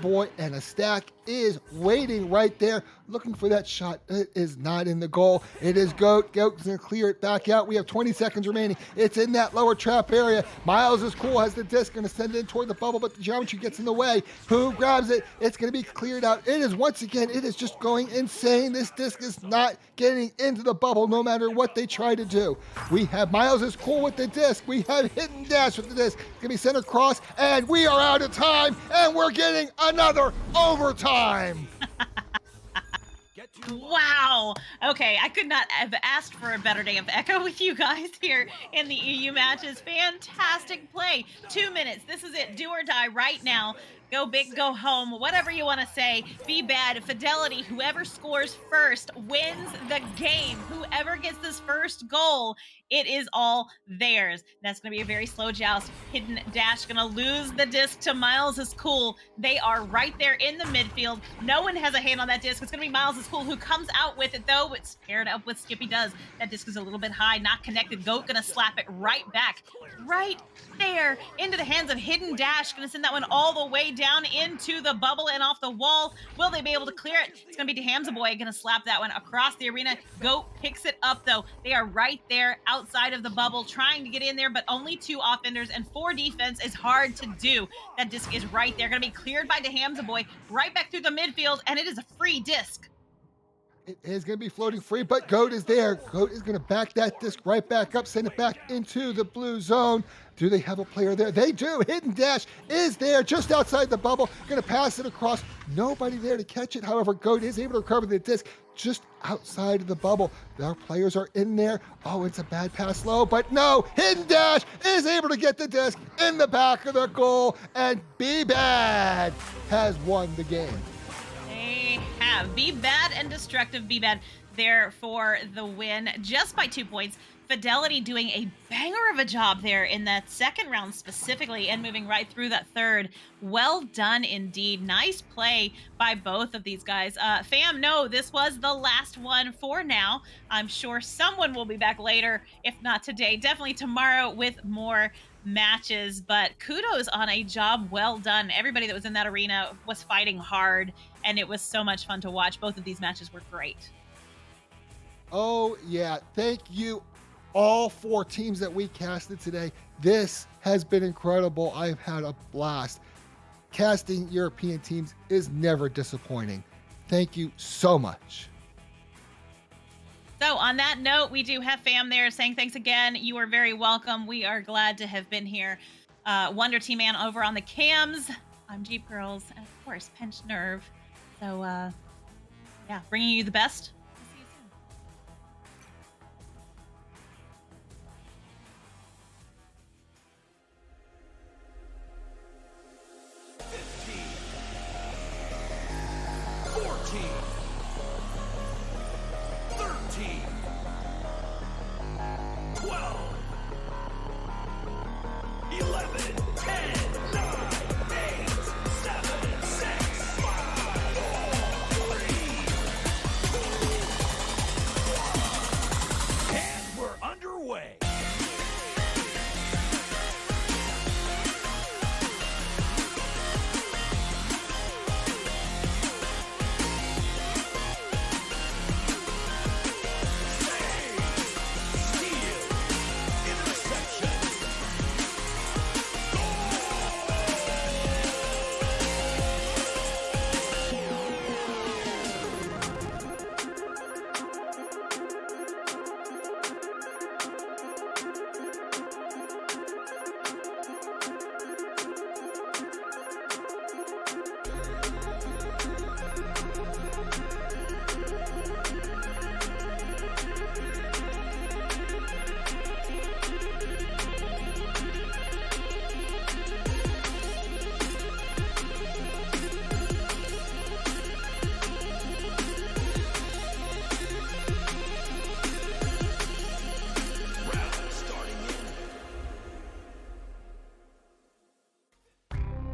Boy and a stack is waiting right there, looking for that shot. It is not in the goal. It is Goat. Goat's going to clear it back out. We have 20 seconds remaining. It's in that lower trap area. Miles is cool, has the disc, going to send it in toward the bubble, but the geometry gets in the way. Who grabs it? It's going to be cleared out. It is, once again, it is just going insane. This disc is not getting into the bubble no matter what they try to do. We have Miles is cool with the disc. We have Hidden Dash with the disc. It's going to be sent across, and we are out of time, and we're getting another overtime. Get to your Wow. Okay, I could not have asked for a better day of Echo with you guys here in the EU matches. Fantastic play. 2 minutes. This is it. Do or die right now. Go big, go home. Whatever you want to say. BBaD, Fidelity. Whoever scores first wins the game. Whoever gets this first goal, it is all theirs. That's going to be a very slow joust. Hidden Dash going to lose the disc to Miles is Cool. They are right there in the midfield. No one has a hand on that disc. It's going to be Miles is Cool who comes out with it, though. It's paired up with Skippy Does. That disc is a little bit high, not connected. Goat going to slap it right back. Right there into the hands of Hidden Dash. Going to send that one all the way down into the bubble and off the wall. Will they be able to clear it? It's going to be DeHamza Boy going to slap that one across the arena. Goat picks it up, though. They are right there outside of the bubble trying to get in there, but only 2 offenders and 4 defense is hard to do. That disc is right there. Going to be cleared by DeHamza Boy right back through the midfield, and it is a free disc. It is going to be floating free, but Goat is there. Goat is going to back that disc right back up, send it back into the blue zone. Do they have a player there? They do. Hidden Dash is there just outside the bubble. Going to pass it across. Nobody there to catch it. However, Goat is able to recover the disc just outside of the bubble. Our players are in there. Oh, it's a bad pass low, but no. Hidden Dash is able to get the disc in the back of the goal, and BBaD has won the game. They have BBaD and Destructive BBaD there for the win, just by 2 points. Fidelity doing a banger of a job there in that second round specifically and moving right through that third. Well done indeed. Nice play by both of these guys. Fam, no, this was the last one for now. I'm sure someone will be back later, if not today, definitely tomorrow with more matches, but kudos on a job well done. Everybody that was in that arena was fighting hard, and it was so much fun to watch. Both of these matches were great. Oh, yeah. Thank you, all 4 teams that we casted today. This has been incredible. I've had a blast. Casting European teams is never disappointing. Thank you so much. So on that note, we do have Fam there saying thanks again. You are very welcome. We are glad to have been here. Wonder Team Man over on the cams. I'm Jeepgirlz, and of course, Pinched-Nerve. So, yeah, bringing you the best. We'll see you soon. 14, 13, 12, 11, 10, 9, 8, 7, 6, 5, 4, 3, 2, 1. And we're underway.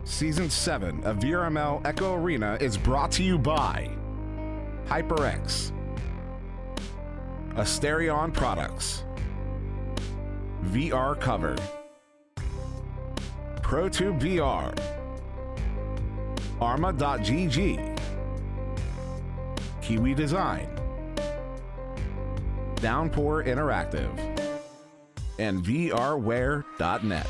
Season 7 of VRML Echo Arena is brought to you by HyperX, Asterion Products, VR Cover, ProTube VR, Arma.gg, Kiwi Design, Downpour Interactive, and VRware.net.